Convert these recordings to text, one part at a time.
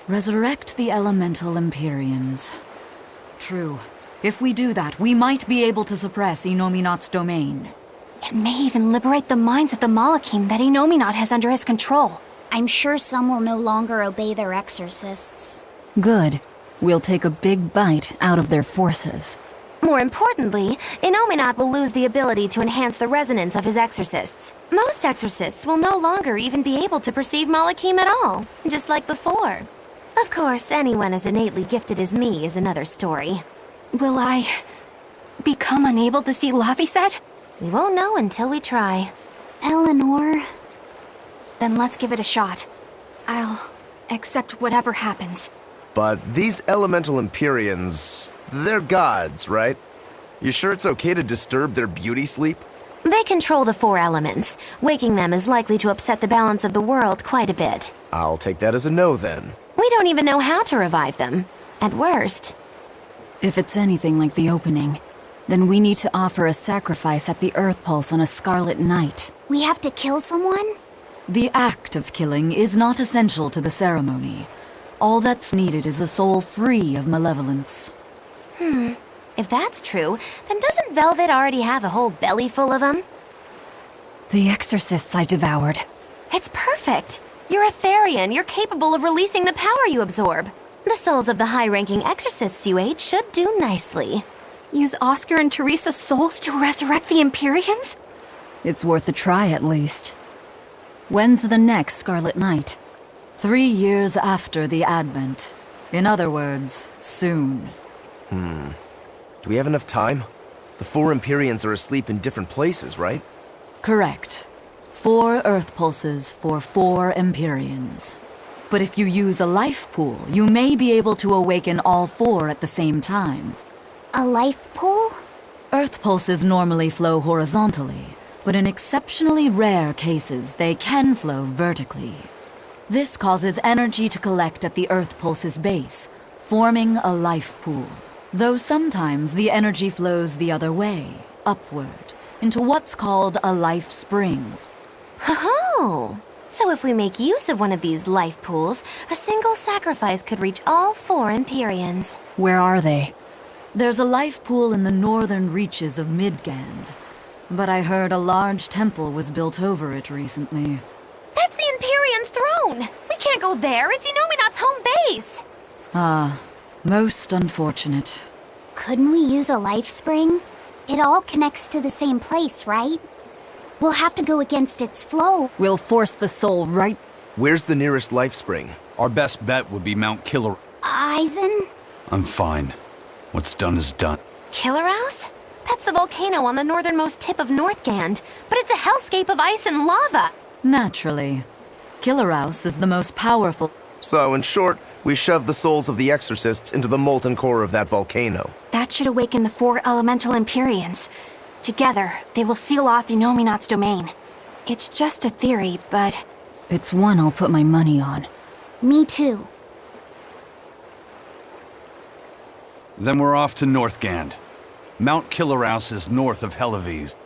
Resurrect the elemental Empyreans. True. If we do that, we might be able to suppress Inominat's domain. It may even liberate the minds of the Malachim that Inominat has under his control. I'm sure some will no longer obey their exorcists. Good. We'll take a big bite out of their forces. More importantly, Inominat will lose the ability to enhance the resonance of his exorcists. Most exorcists will no longer even be able to perceive Malachim at all, just like before. Of course, anyone as innately gifted as me is another story. Will I become unable to see Laphicet? We won't know until we try. Eleanor... Then let's give it a shot. I'll accept whatever happens. But these elemental Empyreans, they're gods, right? You sure it's okay to disturb their beauty sleep? They control the four elements. Waking them is likely to upset the balance of the world quite a bit. I'll take that as a no then. We don't even know how to revive them. At worst. If it's anything like the opening, then we need to offer a sacrifice at the Earth Pulse on a scarlet night. We have to kill someone? The act of killing is not essential to the ceremony. All that's needed is a soul free of malevolence. If that's true, then doesn't Velvet already have a whole belly full of them? The exorcists I devoured. It's perfect! You're a Therian. You're capable of releasing the power you absorb. The souls of the high-ranking exorcists you ate should do nicely. Use Oscar and Teresa's souls to resurrect the Empyreans? It's worth a try at least. When's the next Scarlet Night? 3 years after the Advent. In other words, soon. Do we have enough time? The four Empyreans are asleep in different places, right? Correct. 4 Earth Pulses for 4 Empyreans. But if you use a life pool, you may be able to awaken all 4 at the same time. A life pool? Earth Pulses normally flow horizontally, but in exceptionally rare cases, they can flow vertically. This causes energy to collect at the Earth Pulse's base, forming a life pool. Though sometimes the energy flows the other way, upward, into what's called a life spring. Oh! So if we make use of one of these life pools, a single sacrifice could reach all 4 Empyreans. Where are they? There's a life pool in the northern reaches of Midgand, but I heard a large temple was built over it recently. That's the Empyrean throne! We can't go there, it's Inominat's home base! Most unfortunate. Couldn't we use a life spring? It all connects to the same place, right? We'll have to go against its flow. We'll force the soul right... Where's the nearest life spring? Our best bet would be Mount Killer. Eisen? I'm fine. What's done is done. Killer House? That's the volcano on the northernmost tip of Northgand, but it's a hellscape of ice and lava. Naturally. Killerhouse is the most powerful... So, in short, we shove the souls of the exorcists into the molten core of that volcano. That should awaken the 4 elemental Empyreans. Together, they will seal off Inominat's domain. It's just a theory, but... It's one I'll put my money on. Me too. Then we're off to Northgand. Mount Killerhouse is north of Helives.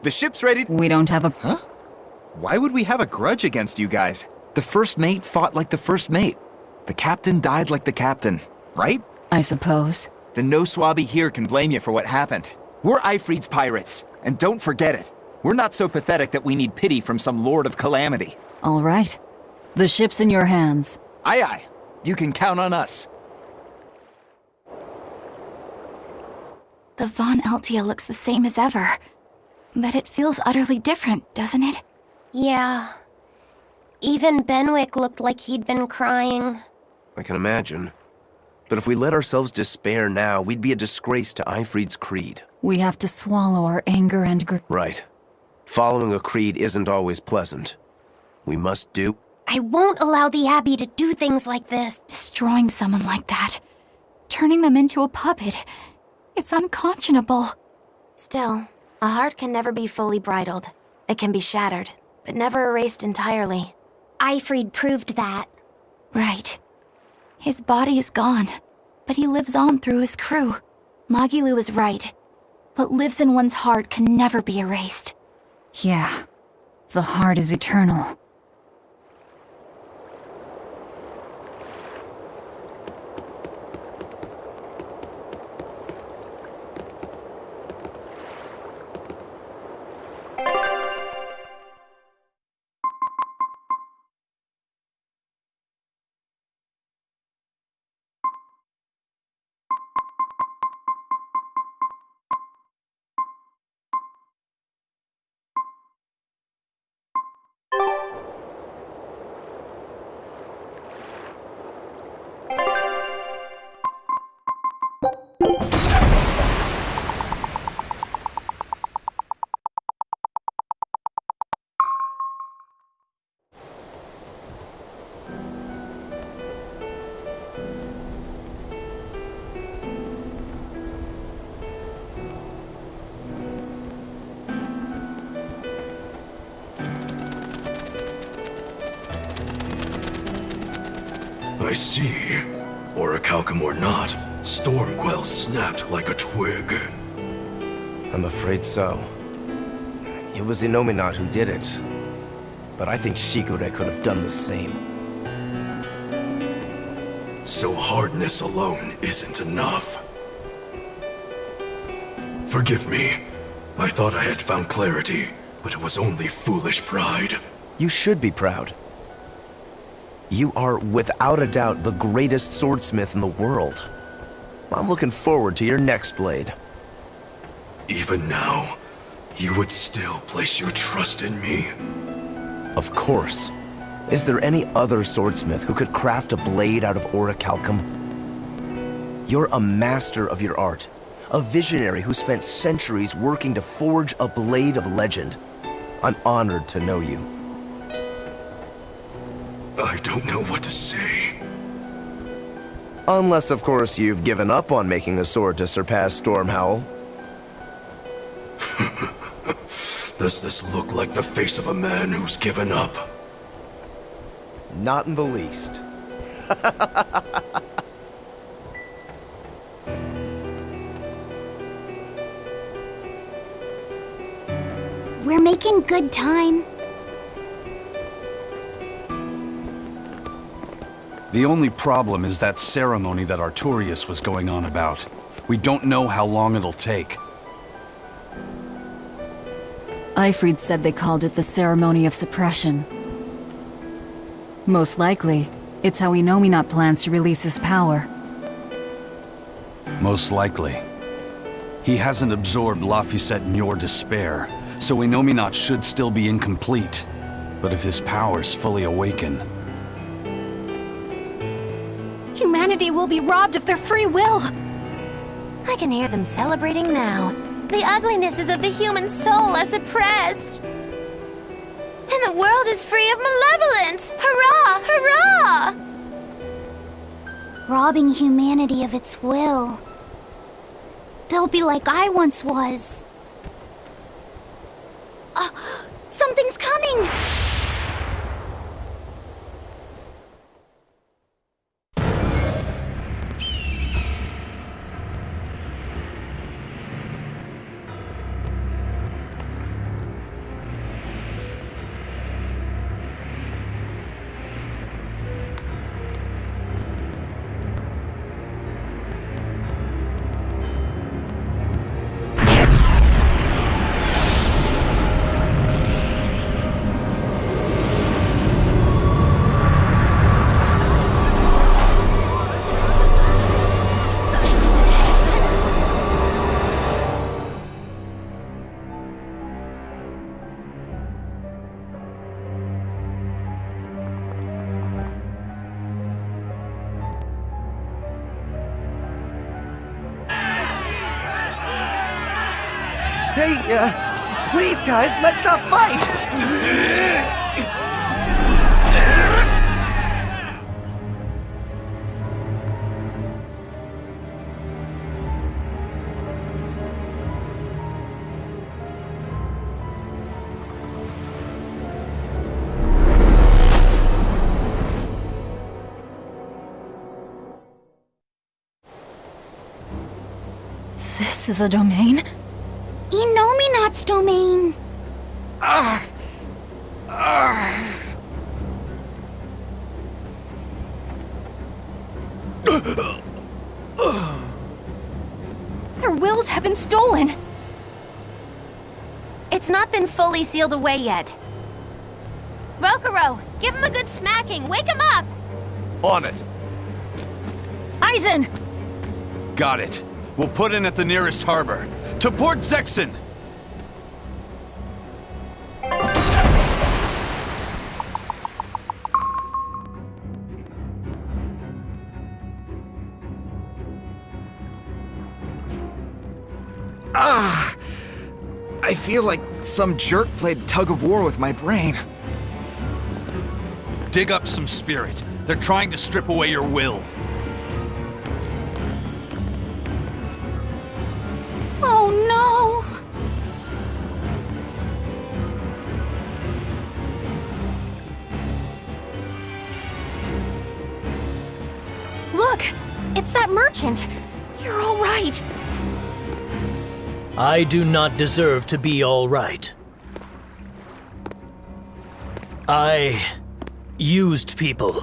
The ship's ready. We don't have a... Huh? Why would we have a grudge against you guys? The first mate fought like the first mate. The captain died like the captain, right? I suppose. Then no swabby here can blame you for what happened. We're Ifrit's pirates, and don't forget it. We're not so pathetic that we need pity from some lord of calamity. All right. The ship's in your hands. Aye aye, you can count on us. The Von Eltia looks the same as ever. But it feels utterly different, doesn't it? Yeah. Even Benwick looked like he'd been crying. I can imagine. But if we let ourselves despair now, we'd be a disgrace to Ifrit's creed. We have to swallow our anger and Right. Following a creed isn't always pleasant. We must do... I won't allow the Abbey to do things like this. Destroying someone like that. Turning them into a puppet. It's unconscionable. Still, a heart can never be fully bridled. It can be shattered, but never erased entirely. Ifrit proved that. Right. His body is gone, but he lives on through his crew. Magilu is right. What lives in one's heart can never be erased. Yeah. The heart is eternal. I see. Orichalcum or not, Stormquell snapped like a twig. I'm afraid so. It was Inominat who did it. But I think Shigure could have done the same. So hardness alone isn't enough. Forgive me. I thought I had found clarity, but it was only foolish pride. You should be proud. You are, without a doubt, the greatest swordsmith in the world. I'm looking forward to your next blade. Even now, you would still place your trust in me. Of course. Is there any other swordsmith who could craft a blade out of orichalcum? You're a master of your art, a visionary who spent centuries working to forge a blade of legend. I'm honored to know you. I don't know what to say. Unless, of course, you've given up on making a sword to surpass Stormhowl. Does this look like the face of a man who's given up? Not in the least. We're making good time. The only problem is that ceremony that Artorius was going on about. We don't know how long it'll take. Eifried said they called it the Ceremony of Suppression. Most likely, it's how Inominat plans to release his power. Most likely. He hasn't absorbed Laphicet in your despair, so Inominat should still be incomplete. But if his powers fully awaken... Humanity will be robbed of their free will! I can hear them celebrating now. The uglinesses of the human soul are suppressed. And the world is free of malevolence! Hurrah! Hurrah! Robbing humanity of its will. They'll be like I once was. Something's coming! Hey, please guys, let's not fight! This is a domain? Inominat's domain! Their wills have been stolen! It's not been fully sealed away yet. Rokuro, give him a good smacking! Wake him up! On it! Aizen! Got it. We'll put in at the nearest harbor. To Port Zexen! I feel like some jerk played tug of war with my brain. Dig up some spirit. They're trying to strip away your will. Oh no! Look! It's that merchant! You're all right! I do not deserve to be all right. I used people,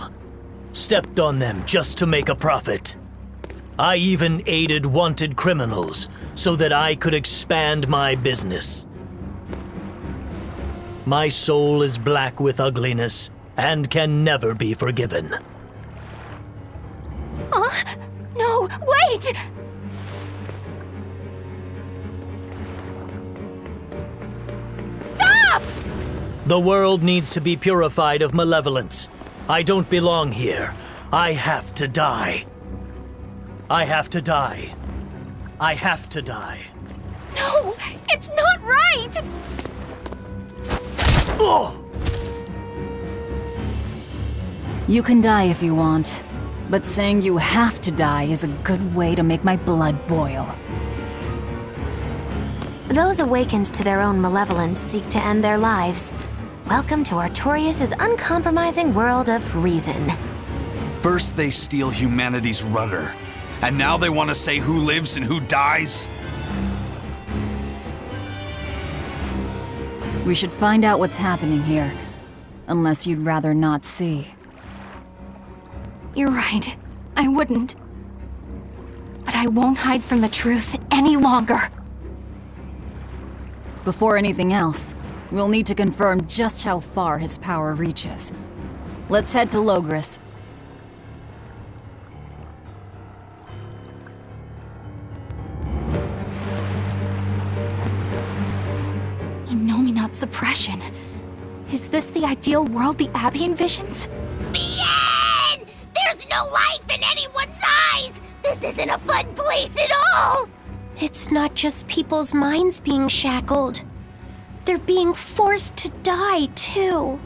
stepped on them just to make a profit. I even aided wanted criminals so that I could expand my business. My soul is black with ugliness and can never be forgiven. No, wait! Stop! The world needs to be purified of malevolence. I don't belong here. I have to die. I have to die. I have to die. No, it's not right! You can die if you want, but saying you have to die is a good way to make my blood boil. Those awakened to their own malevolence seek to end their lives. Welcome to Artorias' uncompromising world of reason. First they steal humanity's rudder, and now they want to say who lives and who dies? We should find out what's happening here, unless you'd rather not see. You're right. I wouldn't. But I won't hide from the truth any longer. Before anything else, we'll need to confirm just how far his power reaches. Let's head to Logris. Innominate suppression. Is this the ideal world the Abbey envisions? Bien! There's no life in anyone's eyes! This isn't a fun place at all! It's not just people's minds being shackled. They're being forced to die, too.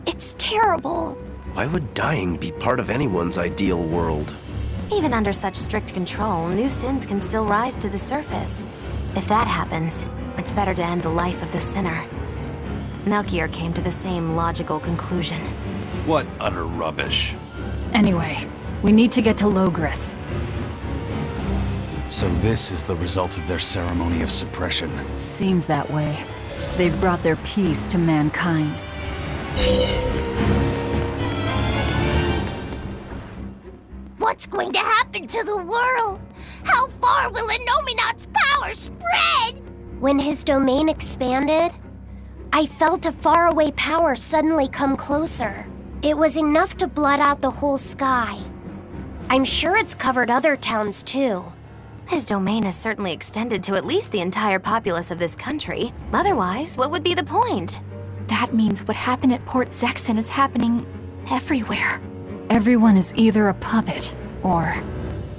It's terrible. Why would dying be part of anyone's ideal world? Even under such strict control, new sins can still rise to the surface. If that happens, it's better to end the life of the sinner. Melchior came to the same logical conclusion. What utter rubbish. Anyway, we need to get to Logris. So this is the result of their ceremony of suppression. Seems that way. They've brought their peace to mankind. What's going to happen to the world? How far will Innominate's power spread? When his domain expanded, I felt a faraway power suddenly come closer. It was enough to blot out the whole sky. I'm sure it's covered other towns too. His domain has certainly extended to at least the entire populace of this country. Otherwise, what would be the point? That means what happened at Port Zexon is happening everywhere. Everyone is either a puppet, or...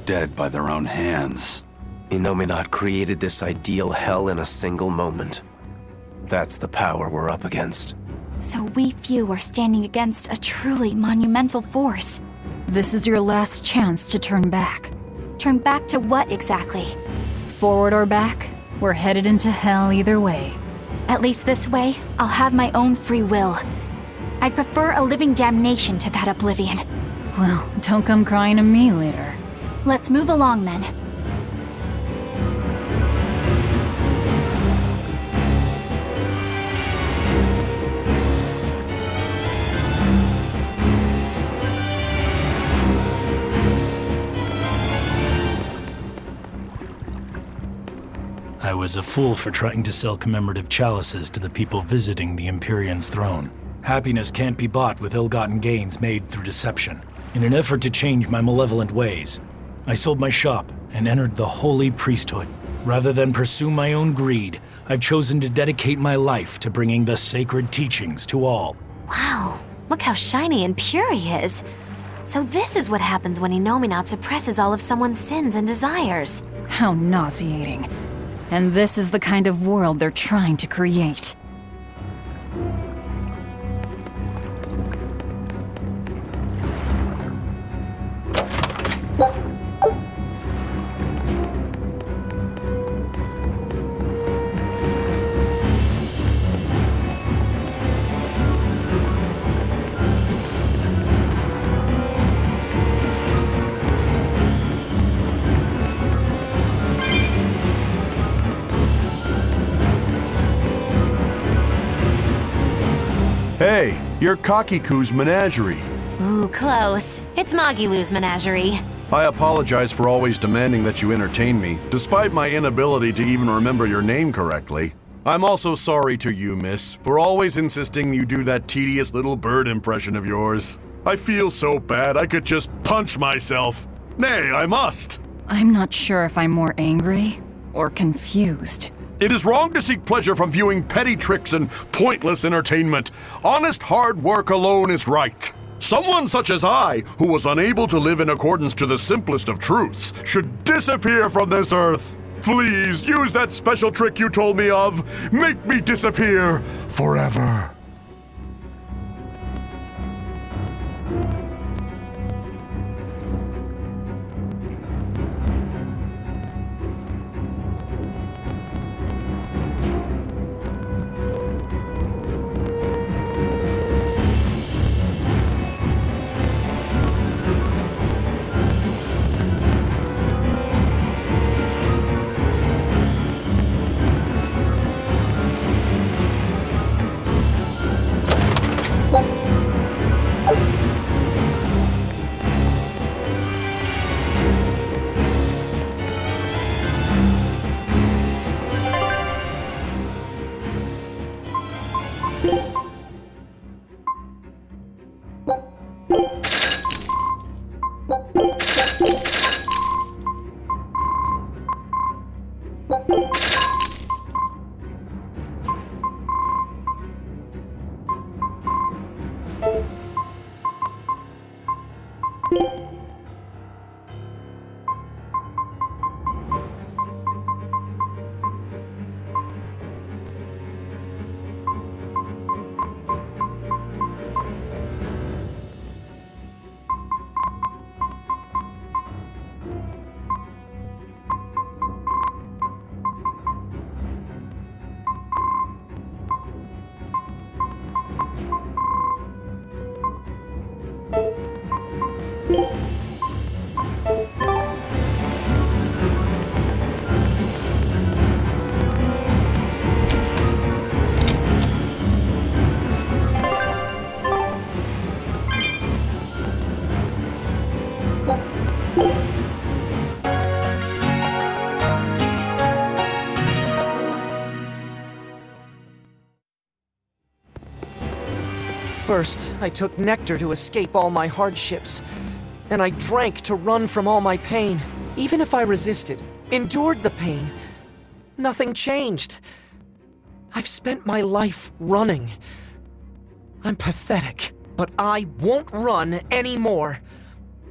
Dead by their own hands. Innominate created this ideal hell in a single moment. That's the power we're up against. So we few are standing against a truly monumental force. This is your last chance to turn back. Turn back to what exactly? Forward or back, we're headed into hell either way. At least this way, I'll have my own free will. I'd prefer a living damnation to that oblivion. Well, don't come crying to me later. Let's move along then. I was a fool for trying to sell commemorative chalices to the people visiting the Empyrean's throne. Happiness can't be bought with ill-gotten gains made through deception. In an effort to change my malevolent ways, I sold my shop and entered the holy priesthood. Rather than pursue my own greed, I've chosen to dedicate my life to bringing the sacred teachings to all. Wow, look how shiny and pure he is. So this is what happens when Innominate suppresses all of someone's sins and desires. How nauseating. And this is the kind of world they're trying to create. Hey, you're Kakiku's menagerie. Ooh, close. It's Magilu's menagerie. I apologize for always demanding that you entertain me, despite my inability to even remember your name correctly. I'm also sorry to you, miss, for always insisting you do that tedious little bird impression of yours. I feel so bad I could just punch myself. Nay, I must. I'm not sure if I'm more angry or confused. It is wrong to seek pleasure from viewing petty tricks and pointless entertainment. Honest hard work alone is right. Someone such as I, who was unable to live in accordance to the simplest of truths, should disappear from this earth. Please, use that special trick you told me of. Make me disappear forever. First, I took nectar to escape all my hardships. Then I drank to run from all my pain. Even if I resisted, endured the pain, nothing changed. I've spent my life running. I'm pathetic, but I won't run anymore.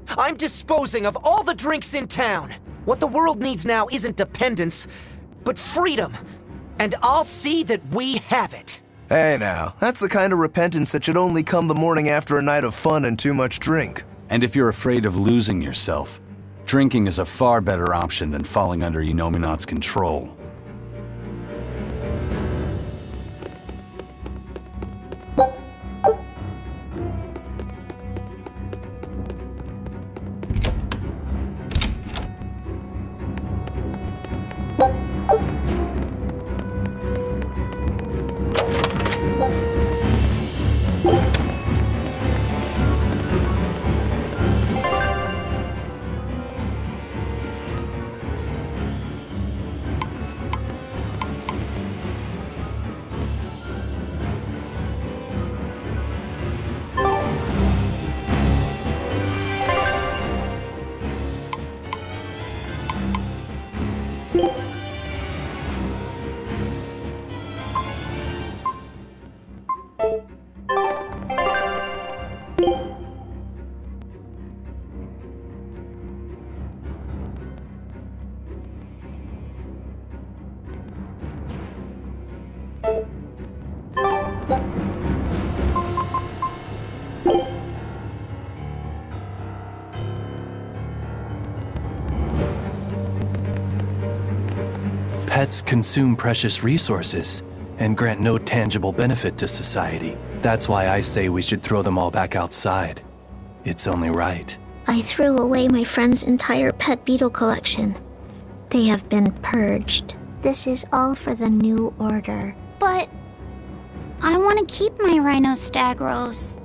I'm disposing of all the drinks in town. What the world needs now isn't dependence, but freedom. And I'll see that we have it. Hey now, that's the kind of repentance that should only come the morning after a night of fun and too much drink. And if you're afraid of losing yourself, drinking is a far better option than falling under Inominat's control. Pets consume precious resources and grant no tangible benefit to society. That's why I say we should throw them all back outside. It's only right. I threw away my friend's entire pet beetle collection. They have been purged. This is all for the new order. But I want to keep my rhinostagros.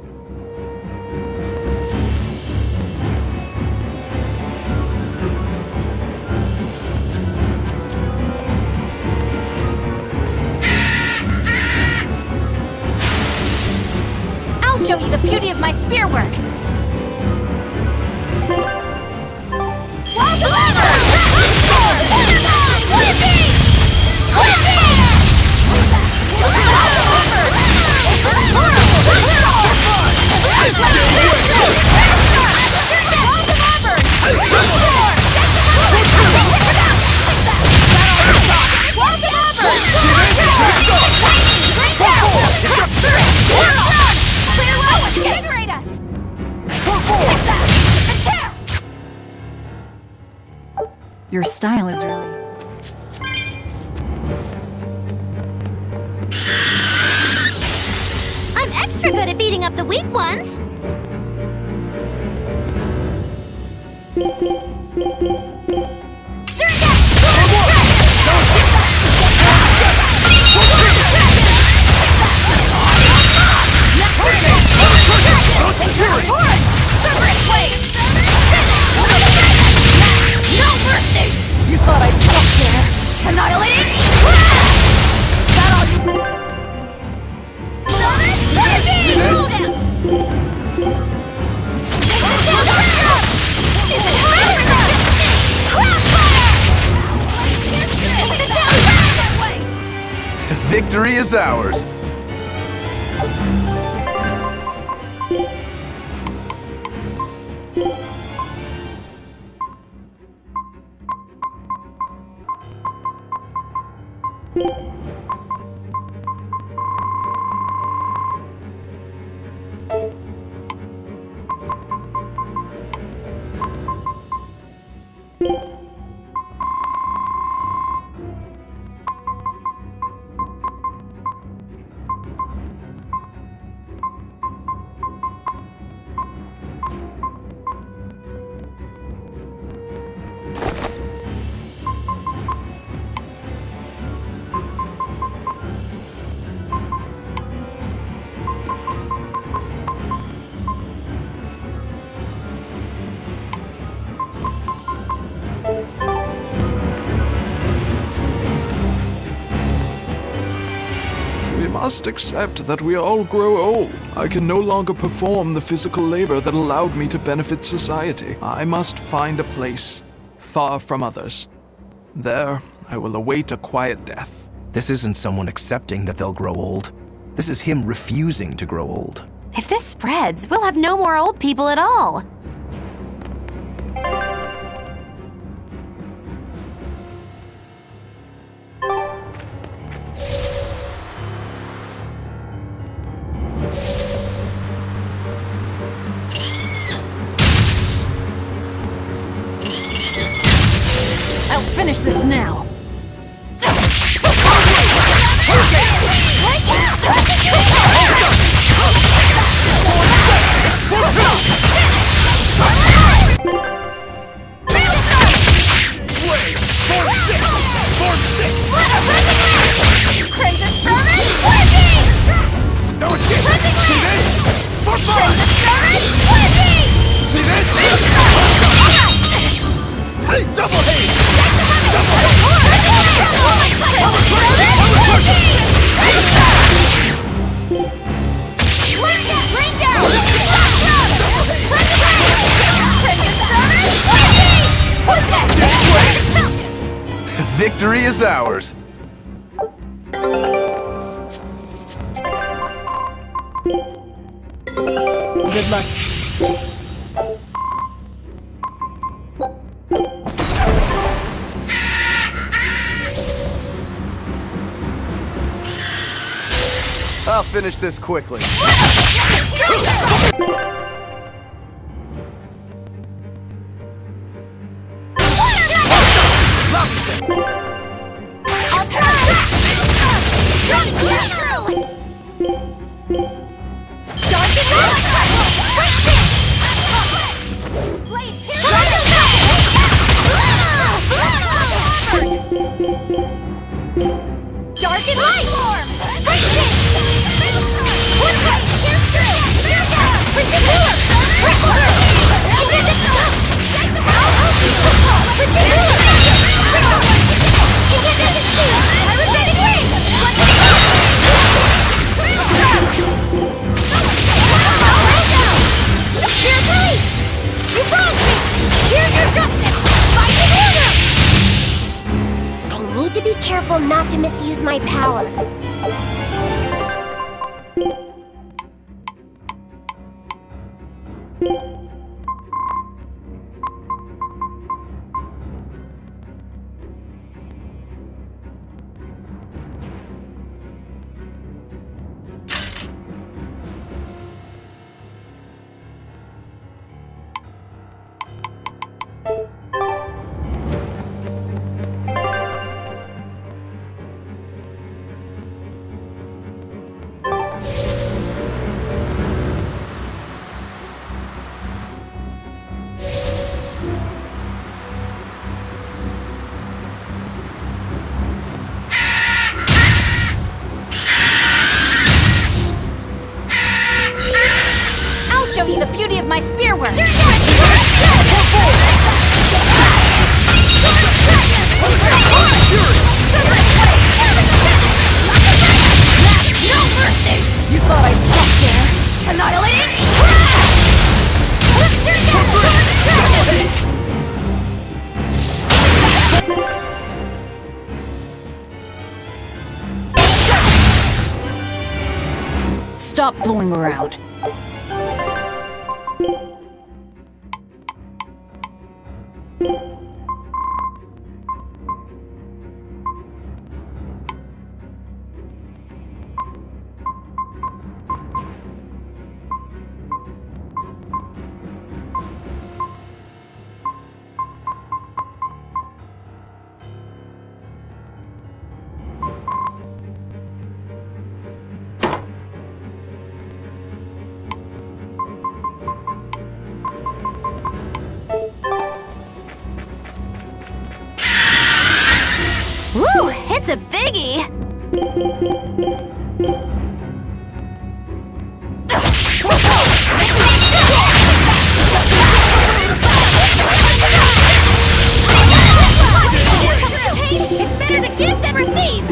I'll show you the beauty of my spear work. Your style is really... I'm extra good at beating up the weak ones. You thought I'd stop there? Annihilating! That all... Victory is ours! We must accept that we all grow old. I can no longer perform the physical labor that allowed me to benefit society. I must find a place far from others. There, I will await a quiet death. This isn't someone accepting that they'll grow old. This is him refusing to grow old. If this spreads, we'll have no more old people at all. I'll finish this now. Victory is ours! Good luck. I'll finish this quickly. I'll try! Dark and light form! I need to be careful not to misuse my power. Show you the beauty of my spear work. No mercy! You thought I'd stop there? Annihilating? stop fooling around. Woo! It's a biggie! It's better to give than receive!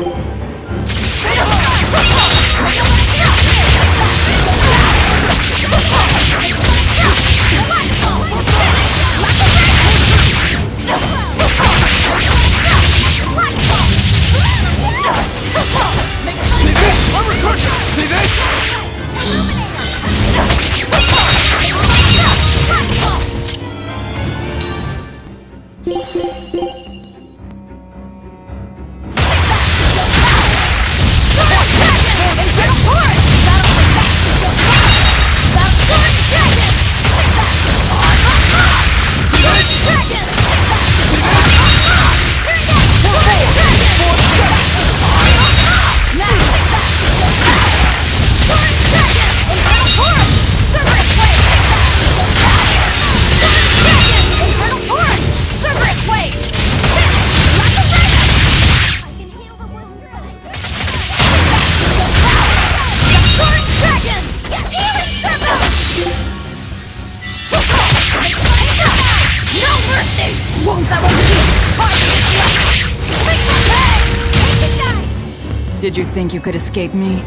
Did you think you could escape me?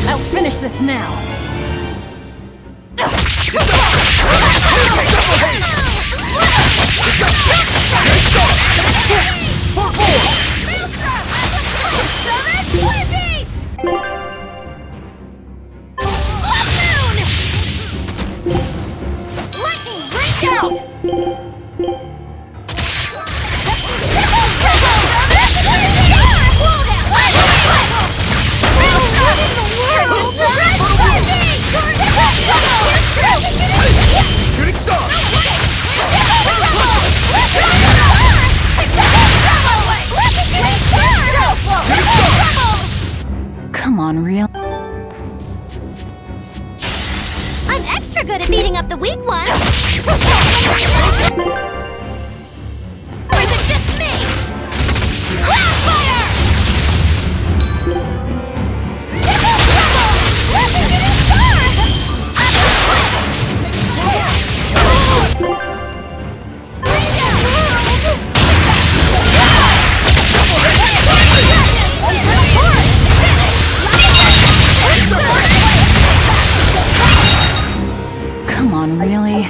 I'll finish this now. Come on, real. I'm extra good at beating up the weak ones! Or is it just me? Cloudfire! Come on, really?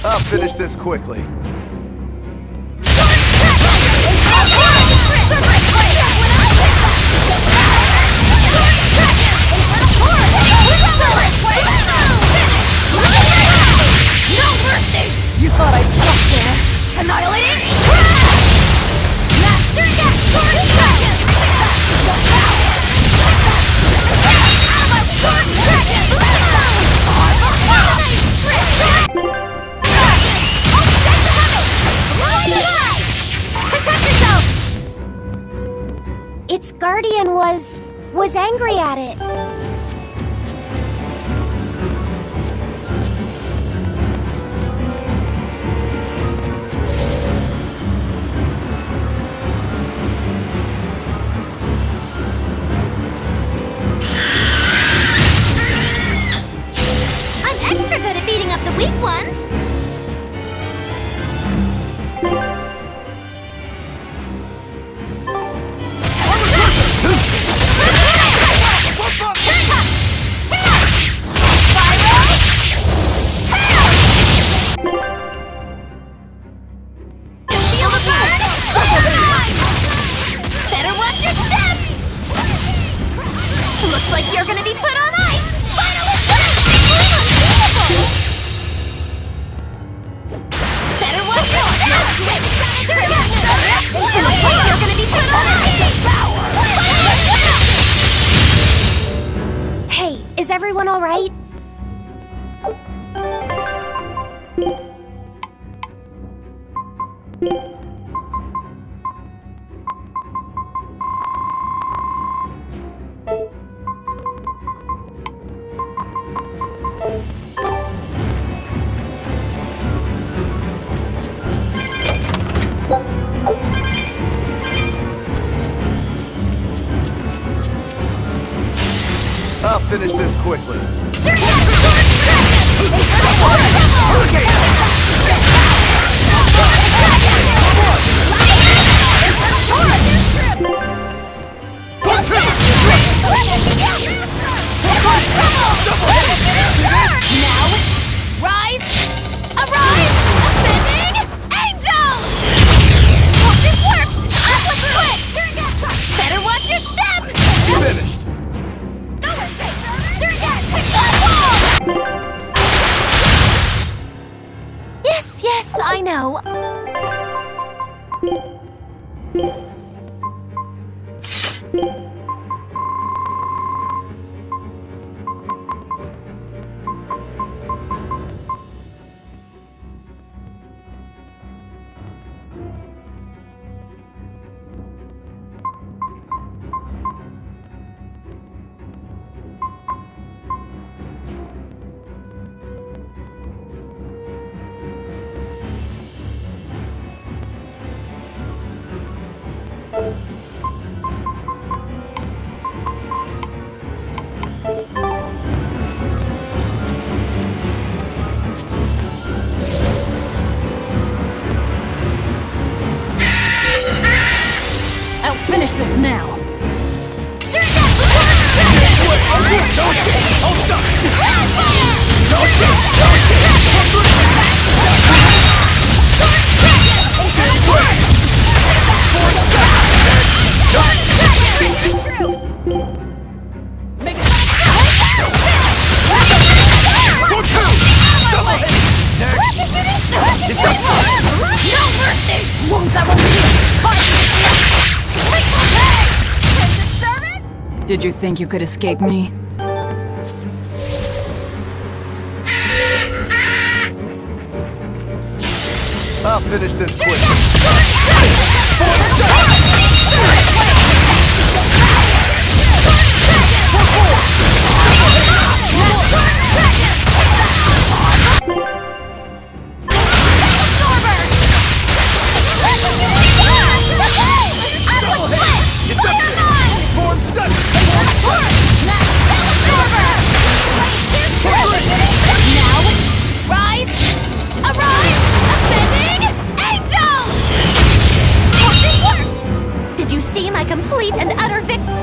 I'll finish this quickly. You thought I'd stop there? Annihilating? Its guardian was angry at it. everyone all right? I'll finish this quickly. Now, rise, arise, ascending, angel! Hope this works! Let's quit! Better watch your step! Finished. Yes, yes, I know. I'll finish this now. Did you think you could escape me? I'll finish this quickly. Complete and utter victory.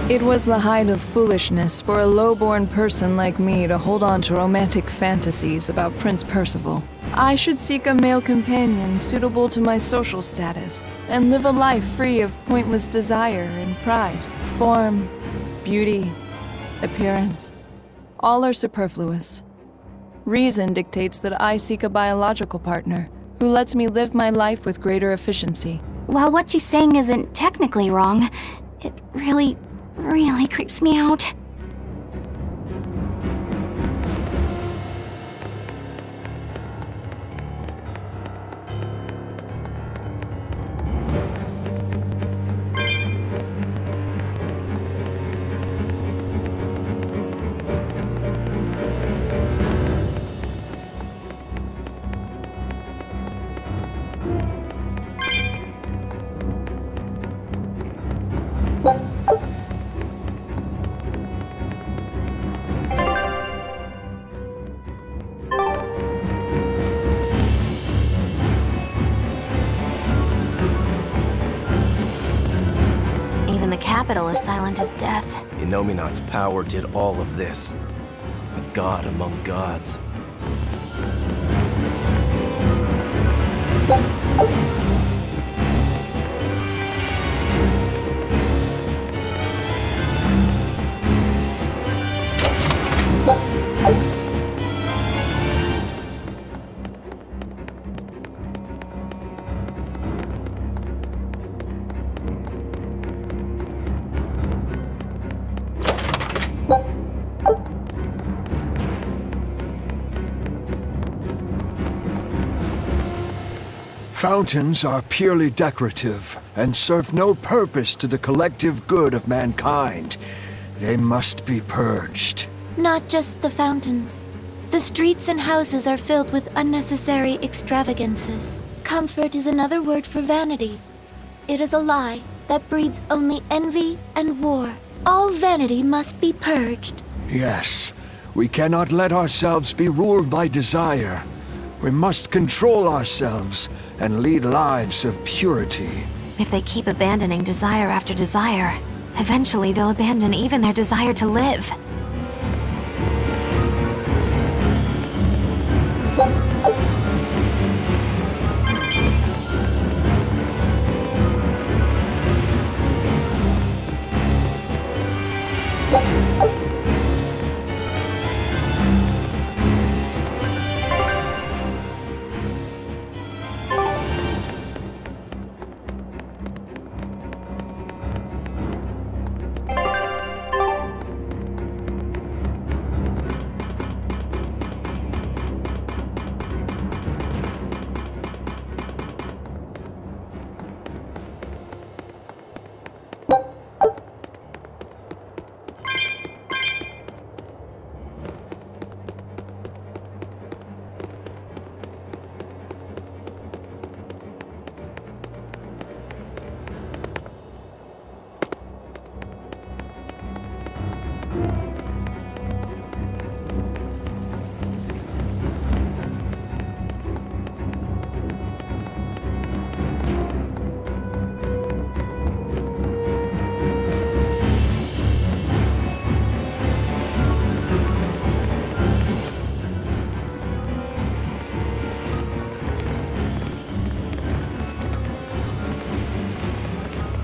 It was the height of foolishness for a low-born person like me to hold on to romantic fantasies about Prince Percival. I should seek a male companion suitable to my social status, and live a life free of pointless desire and pride. Form, beauty, appearance, all are superfluous. Reason dictates that I seek a biological partner who lets me live my life with greater efficiency. While what she's saying isn't technically wrong, it really creeps me out. Even the capital is silent as death. Innominat's power did all of this. A god among gods. Fountains are purely decorative and serve no purpose to the collective good of mankind. They must be purged. Not just the fountains. The streets and houses are filled with unnecessary extravagances. Comfort is another word for vanity. It is a lie that breeds only envy and war. All vanity must be purged. Yes, we cannot let ourselves be ruled by desire. We must control ourselves and lead lives of purity. If they keep abandoning desire after desire, eventually they'll abandon even their desire to live.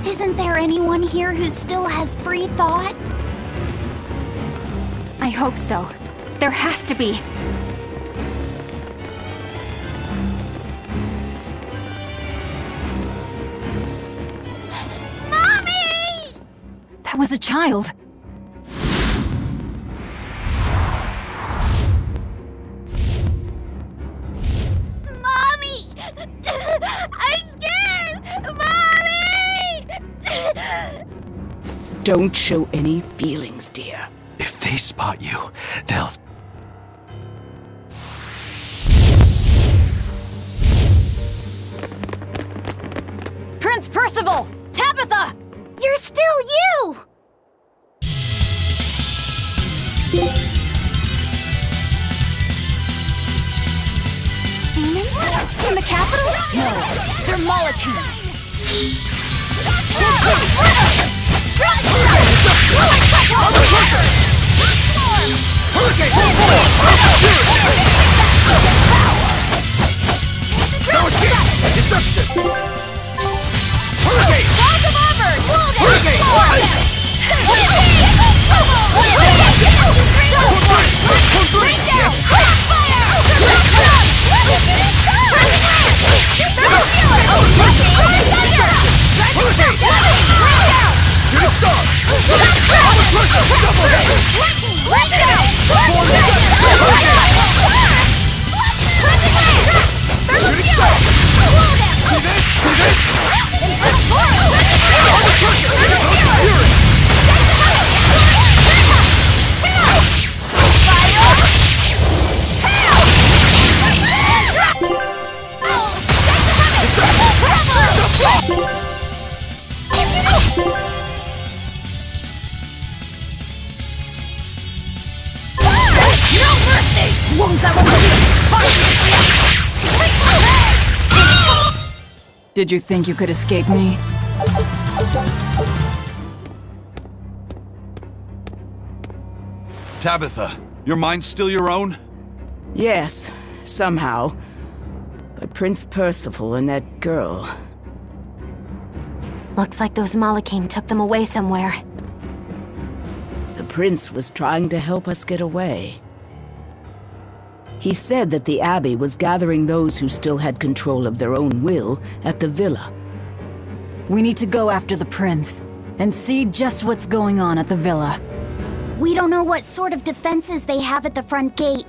Isn't there anyone here who still has free thought? I hope so. There has to be. Mommy! That was a child. Mommy! I'm scared! Mommy! Don't show any feelings, dear. If they spot you, they'll... Prince Percival! Tabitha! You're still you! Demons? In the capital? No, they're Malachim. Did you think you could escape me? Tabitha, your mind's still your own? Yes, somehow. But Prince Percival and that girl... Looks like those Malachim took them away somewhere. The prince was trying to help us get away. He said that the Abbey was gathering those who still had control of their own will at the villa. We need to go after the prince and see just what's going on at the villa. We don't know what sort of defenses they have at the front gate.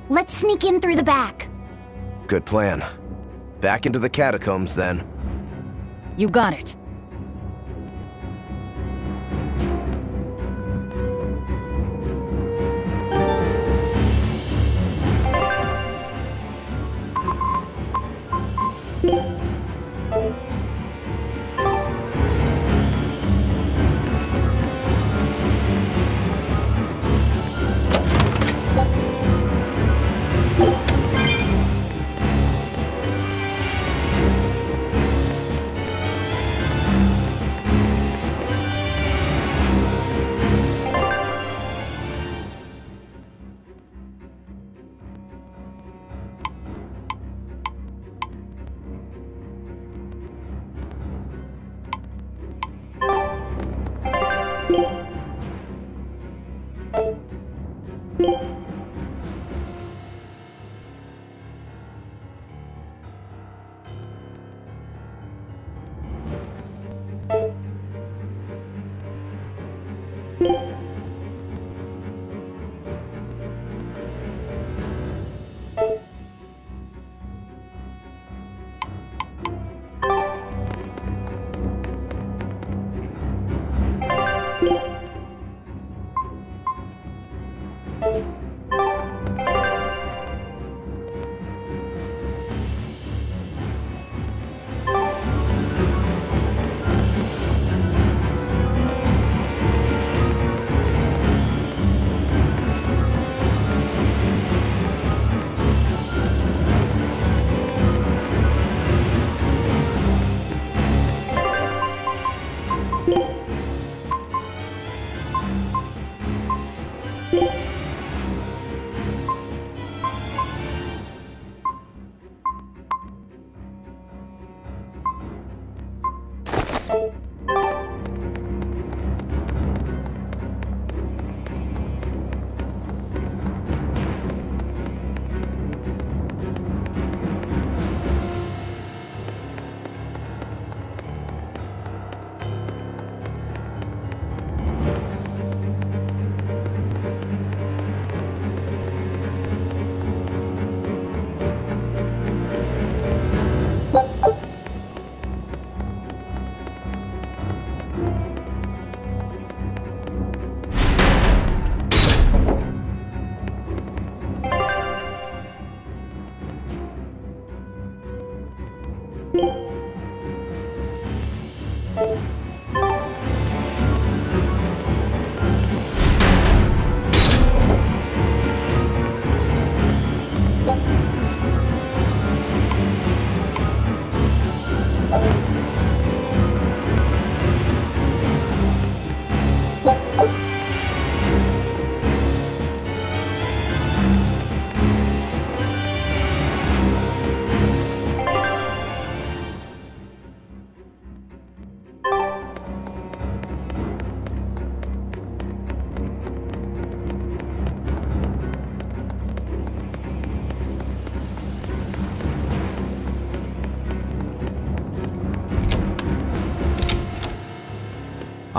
Let's sneak in through the back. Good plan. Back into the catacombs, then. You got it.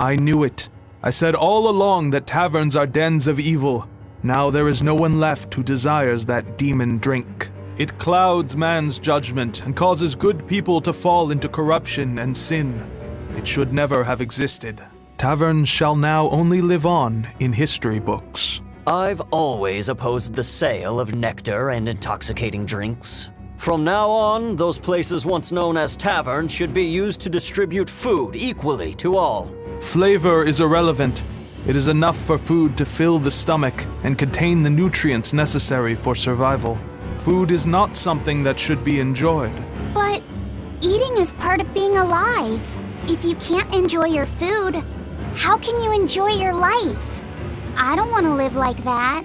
I knew it. I said all along that taverns are dens of evil. Now there is no one left who desires that demon drink. It clouds man's judgment and causes good people to fall into corruption and sin. It should never have existed. Taverns shall now only live on in history books. I've always opposed the sale of nectar and intoxicating drinks. From now on, those places once known as taverns should be used to distribute food equally to all. Flavor is irrelevant. It is enough for food to fill the stomach and contain the nutrients necessary for survival. Food is not something that should be enjoyed. But eating is part of being alive. If you can't enjoy your food, how can you enjoy your life? I don't want to live like that.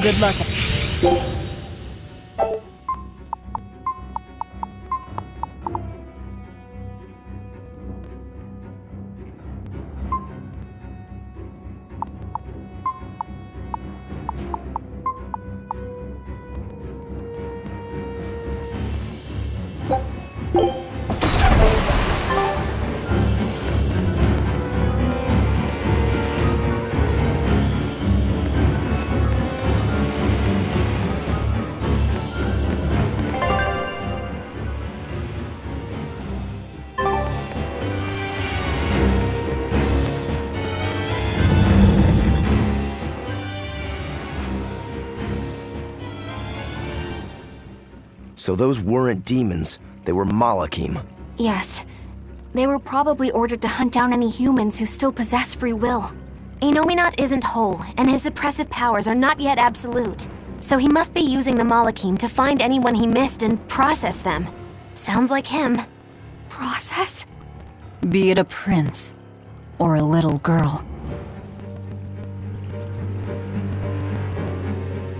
Good luck. So those weren't demons, they were Malachim. Yes. They were probably ordered to hunt down any humans who still possess free will. Inominat isn't whole, and his suppressive powers are not yet absolute. So he must be using the Malachim to find anyone he missed and process them. Sounds like him. Process? Be it a prince or a little girl.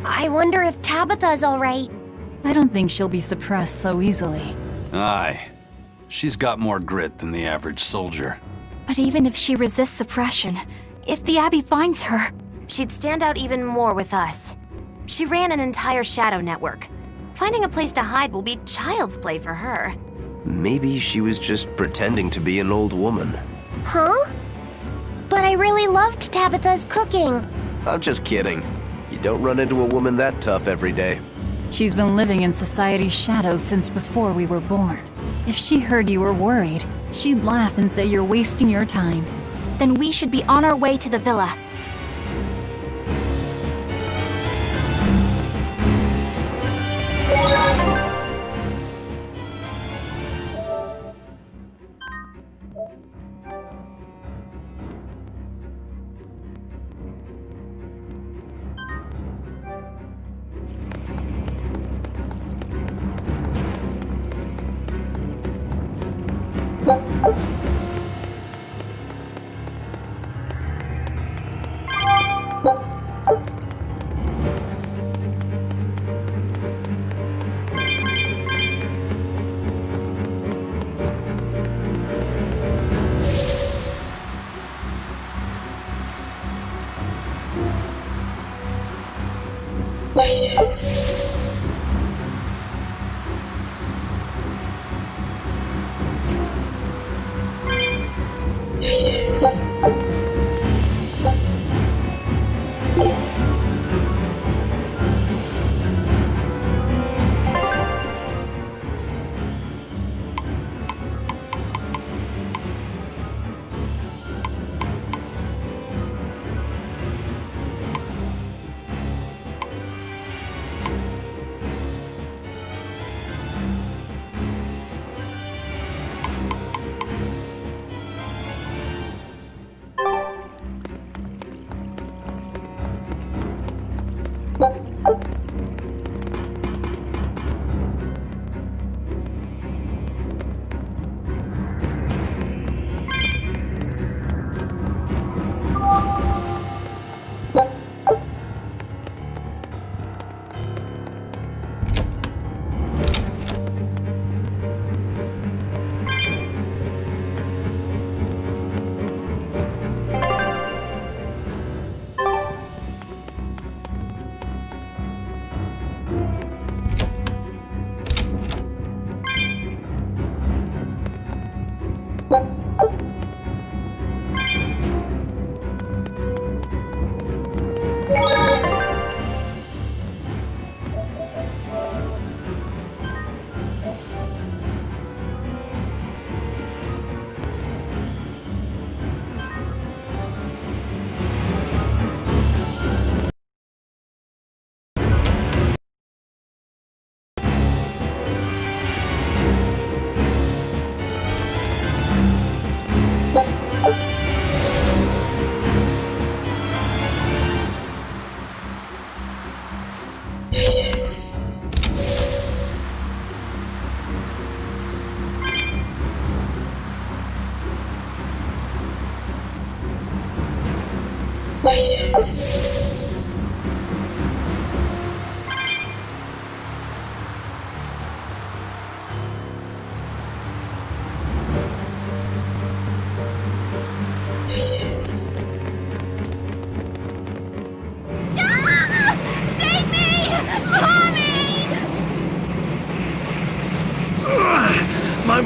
I wonder if Tabitha's alright. I don't think she'll be suppressed so easily. Aye. She's got more grit than the average soldier. But even if she resists suppression, if the Abbey finds her... She'd stand out even more with us. She ran an entire shadow network. Finding a place to hide will be child's play for her. Maybe she was just pretending to be an old woman. Huh? But I really loved Tabitha's cooking. I'm just kidding. You don't run into a woman that tough every day. She's been living in society's shadows since before we were born. If she heard you were worried, she'd laugh and say you're wasting your time. Then we should be on our way to the villa.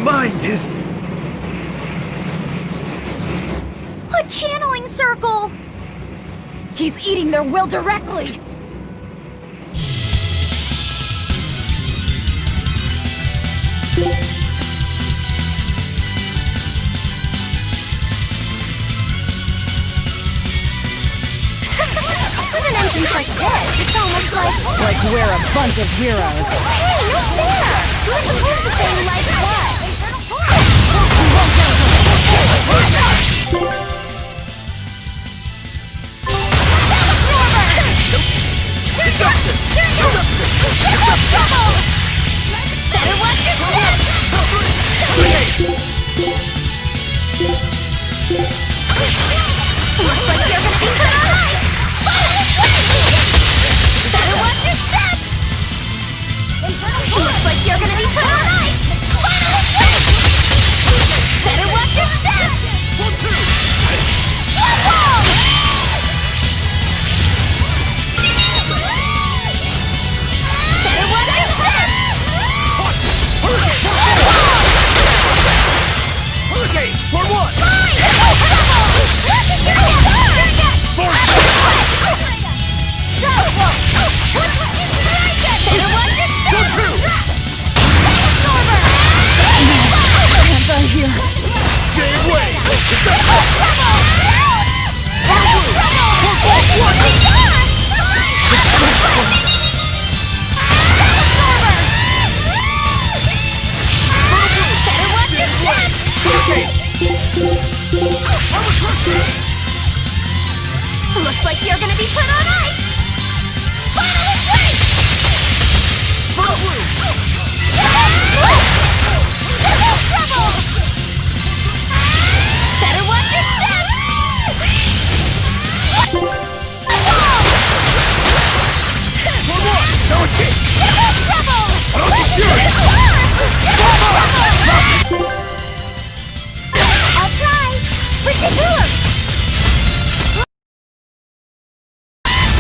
mind is... A channeling circle! He's eating their will directly! With an entrance like this, it's almost like... Like we're a bunch of heroes. Hey, no fair! You were supposed to say like what? Better watch your step! Looks like you're gonna be put on ice! Better watch your step! Looks like you're gonna be put on ice! Better watch your step! Better watch your step! Hurricane, for what? Looks like you're gonna be put on ice! Final break! Trouble! Better watch your step! No escape! Trouble! I'll try! Ridiculous!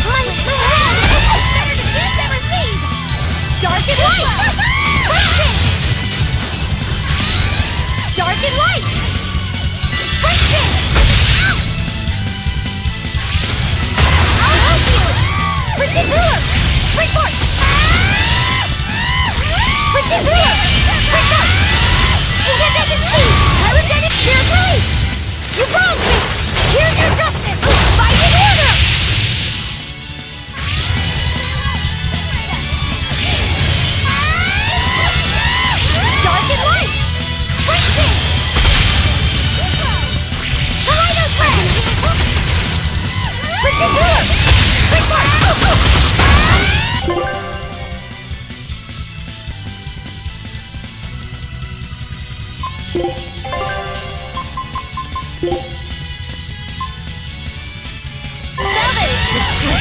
My hand! Better defeat than receive! Dark and light! Friction! Dark and light! Friction! I'll help you! Ridiculous! Report! Ridiculous! Report! Independent speed! Pyrogenic spirit release! You wronged me! Here's your justice! Fight in order! Dark and light! Friction! Kaleido trend! Ridiculous!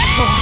Report!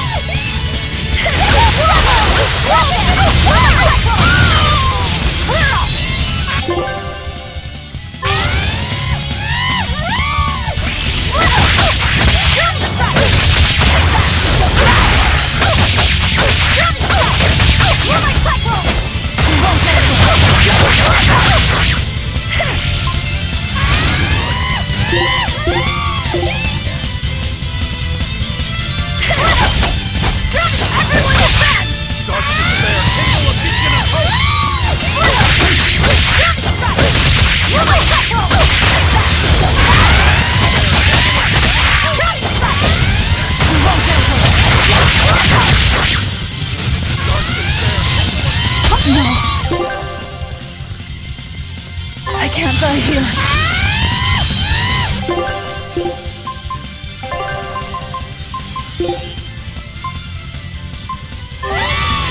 I can't die here.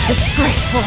Disgraceful.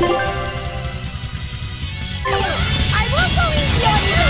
I won't go easy on you!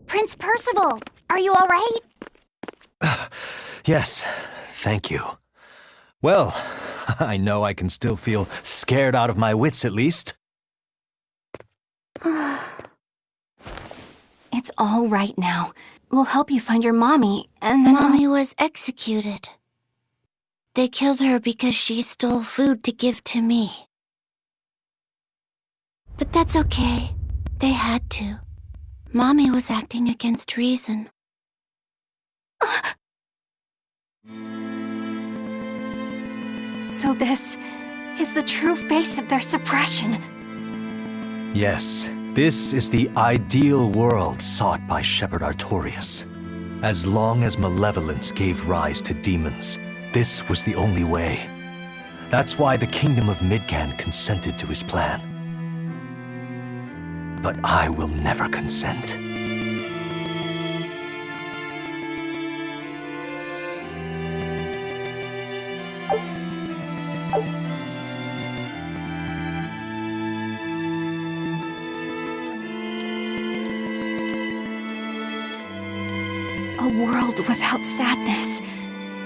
Prince Percival, are you all right? Yes, thank you. Well, I know I can still feel scared out of my wits at least. It's all right now. We'll help you find your mommy, and then Mommy was executed. They killed her because she stole food to give to me. But that's okay. They had to. Mommy was acting against reason. So this is the true face of their suppression. Yes, this is the ideal world sought by Shepherd Artorias. As long as malevolence gave rise to demons, this was the only way. That's why the Kingdom of Midgand consented to his plan. But I will never consent. A world without sadness,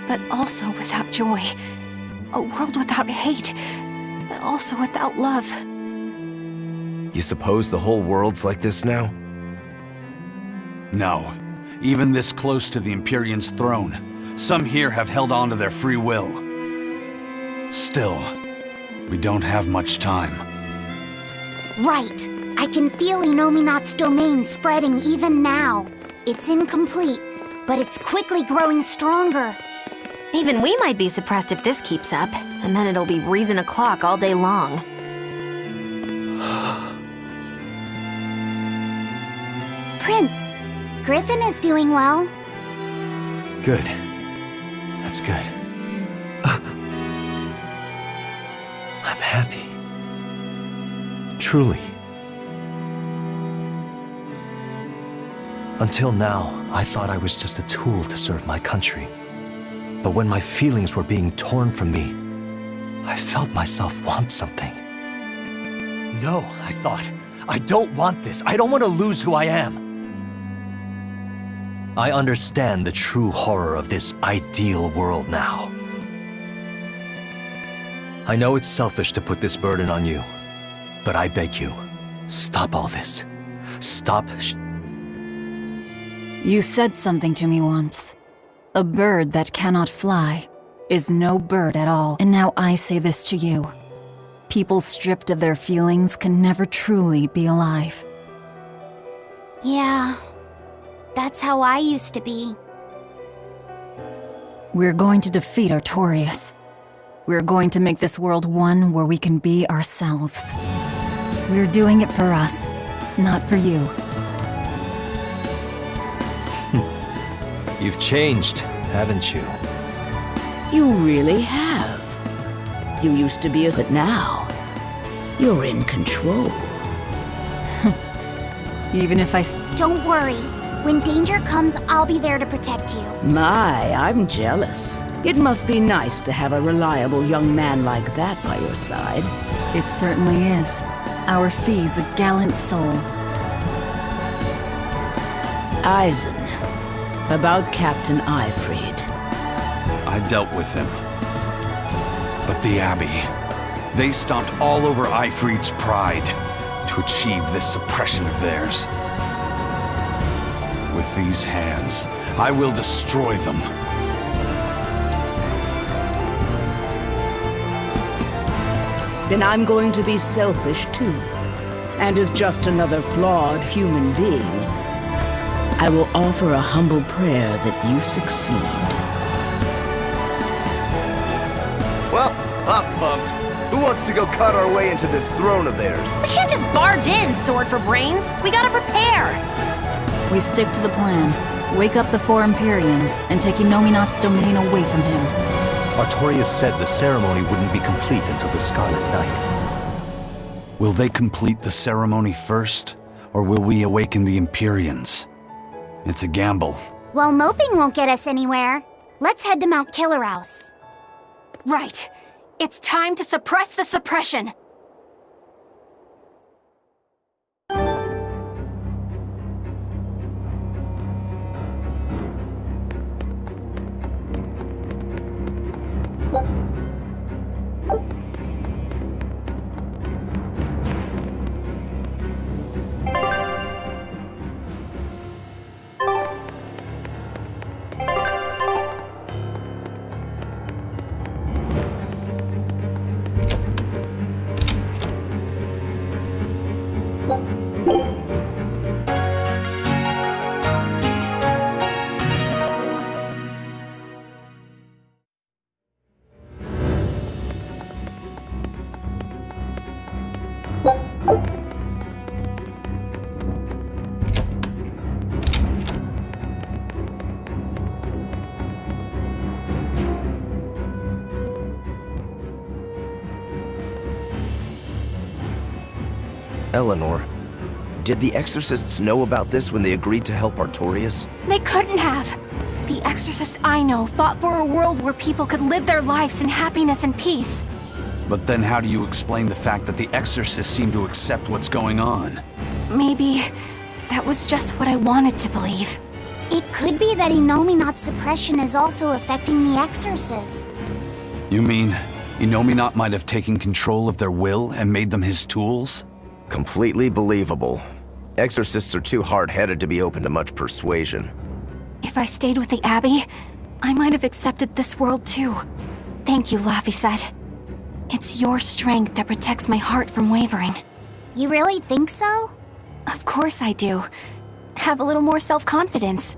but also without joy. A world without hate, but also without love. You suppose the whole world's like this now? No. Even this close to the Empyrean's throne, some here have held on to their free will. Still, we don't have much time. Right. I can feel Inominat's domain spreading even now. It's incomplete, but it's quickly growing stronger. Even we might be suppressed if this keeps up, and then it'll be reason o'clock all day long. Prince, Griffin is doing well. Good. That's good. I'm happy. Truly. Until now, I thought I was just a tool to serve my country. But when my feelings were being torn from me, I felt myself want something. No, I thought. I don't want this. I don't want to lose who I am. I understand the true horror of this ideal world now. I know it's selfish to put this burden on you, but I beg you, stop all this. Stop. You said something to me once. A bird that cannot fly is no bird at all. And now I say this to you. People stripped of their feelings can never truly be alive. Yeah, that's how I used to be. We're going to defeat Artorias. We're going to make this world one where we can be ourselves. We're doing it for us, not for you. You've changed, haven't you? You really have. You used to be a... But now, you're in control. Even if I... Don't worry. When danger comes, I'll be there to protect you. My, I'm jealous. It must be nice to have a reliable young man like that by your side. It certainly is. Our Fee's a gallant soul. Eisen, about Captain Eifried. I dealt with him. But the Abbey, they stomped all over Ifrit's pride to achieve this suppression of theirs. With these hands, I will destroy them. Then I'm going to be selfish too. And as just another flawed human being, I will offer a humble prayer that you succeed. Well, I'm pumped. Who wants to go cut our way into this throne of theirs? We can't just barge in, Sword for Brains. We gotta prepare. We stick to the plan. Wake up the four Empyreans and take Inominat's domain away from him. Artorias said the ceremony wouldn't be complete until the Scarlet Night. Will they complete the ceremony first, or will we awaken the Empyreans? It's a gamble. Well, moping won't get us anywhere. Let's head to Mount Killerhouse. Right. It's time to suppress the suppression. Eleanor, did the Exorcists know about this when they agreed to help Artorias? They couldn't have. The exorcists I know fought for a world where people could live their lives in happiness and peace. But then how do you explain the fact that the Exorcists seem to accept what's going on? Maybe that was just what I wanted to believe. It could be that Inominat's suppression is also affecting the Exorcists. You mean Inominat might have taken control of their will and made them his tools? Completely believable. Exorcists are too hard-headed to be open to much persuasion. If I stayed with the Abbey, I might have accepted this world too. Thank you, Laphicet. It's your strength that protects my heart from wavering. You really think so? Of course I do. Have a little more self-confidence.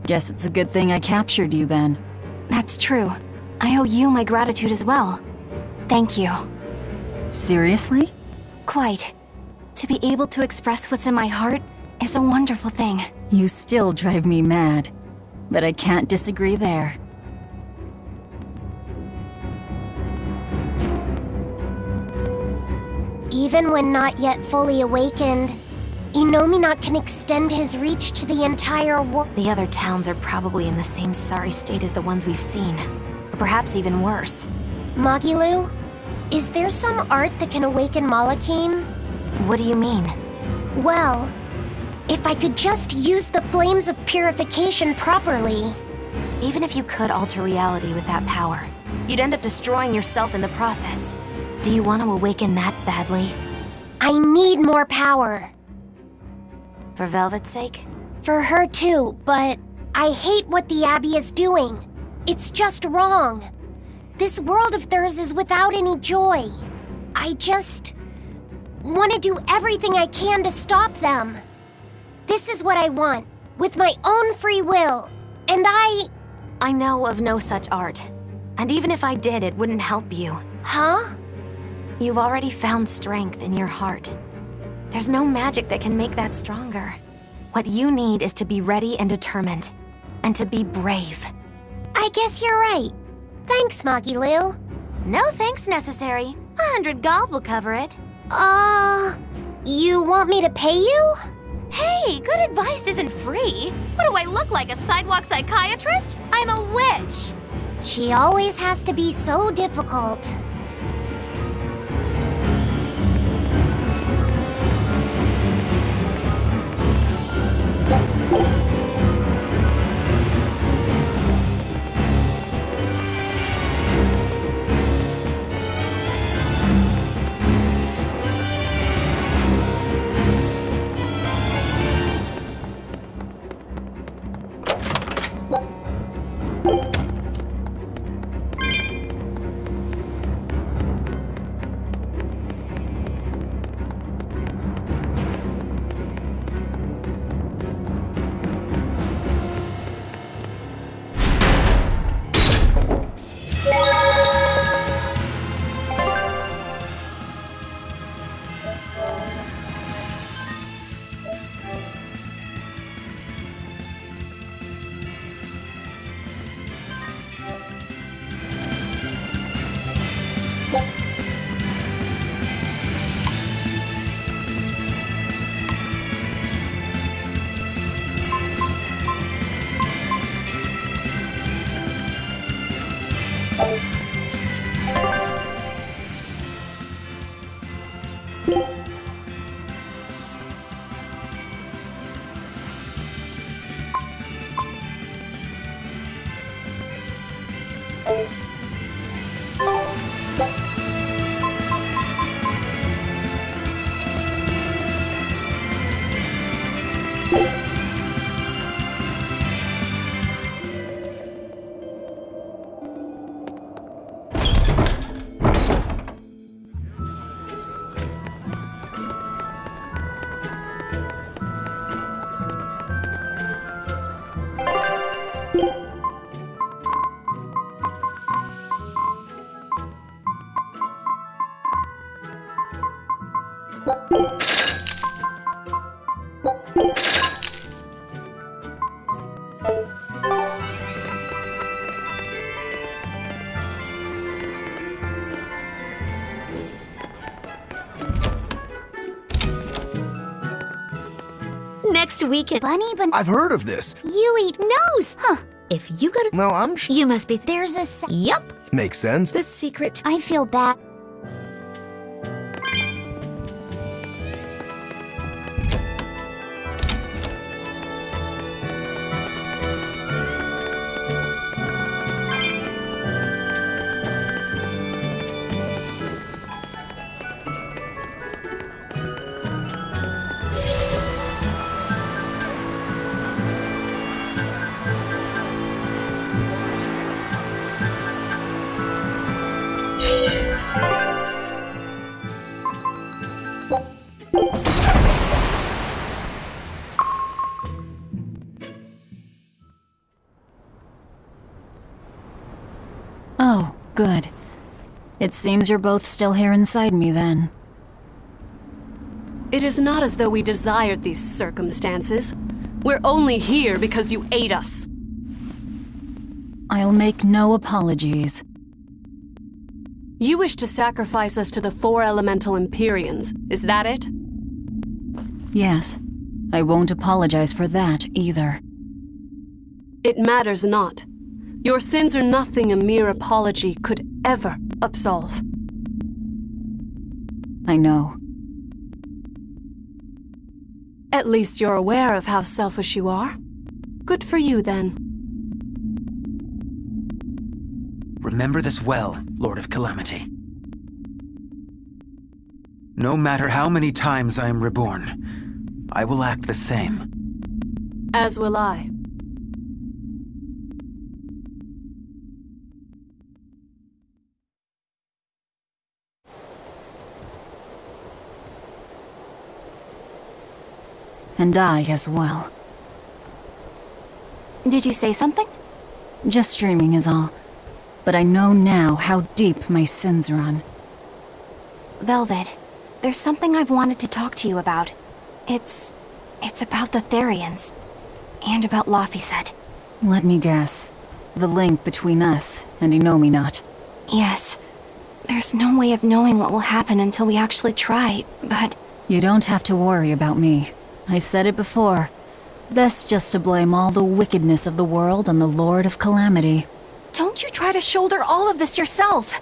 Guess it's a good thing I captured you then. That's true. I owe you my gratitude as well. Thank you. Seriously? Quite. To be able to express what's in my heart is a wonderful thing. You still drive me mad, but I can't disagree there. Even when not yet fully awakened, Inominat can extend his reach to the entire world. The other towns are probably in the same sorry state as the ones we've seen. Or perhaps even worse. Magilu, is there some art that can awaken Malachim? What do you mean? Well, if I could just use the flames of purification properly. Even if you could alter reality with that power, you'd end up destroying yourself in the process. Do you want to awaken that badly? I need more power. For Velvet's sake? For her too, but I hate what the Abbey is doing. It's just wrong. This world of theirs is without any joy. I just want to do everything I can to stop them. This is what I want, with my own free will, and I know of no such art. And even if I did, it wouldn't help you. Huh? You've already found strength in your heart. There's no magic that can make that stronger. What you need is to be ready and determined. And to be brave. I guess you're right. Thanks, Magilu. No thanks necessary. 100 gold will cover it. You want me to pay you? Hey, good advice isn't free. What do I look like, a sidewalk psychiatrist? I'm a witch. She always has to be so difficult. Next week at Bunny, but I've heard of this. you eat nose. Huh. If you go to... No, You must be... There's a... Yup. Makes sense. The secret. I feel bad. Oh, good. It seems you're both still here inside me then. It is not as though we desired these circumstances. We're only here because you ate us. I'll make no apologies. You wish to sacrifice us to the 4 elemental Empyreans, is that it? Yes. I won't apologize for that either. It matters not. Your sins are nothing a mere apology could ever absolve. I know. At least you're aware of how selfish you are. Good for you, then. Remember this well, Lord of Calamity. No matter how many times I am reborn, I will act the same. As will I. And I as well. Did you say something? Just dreaming is all. But I know now how deep my sins run. Velvet, there's something I've wanted to talk to you about. It's about the Therians. And about Laphicet. Let me guess. The link between us and Innominat. Yes. There's no way of knowing what will happen until we actually try, but... You don't have to worry about me. I said it before. Best just to blame all the wickedness of the world on the Lord of Calamity. Don't you try to shoulder all of this yourself!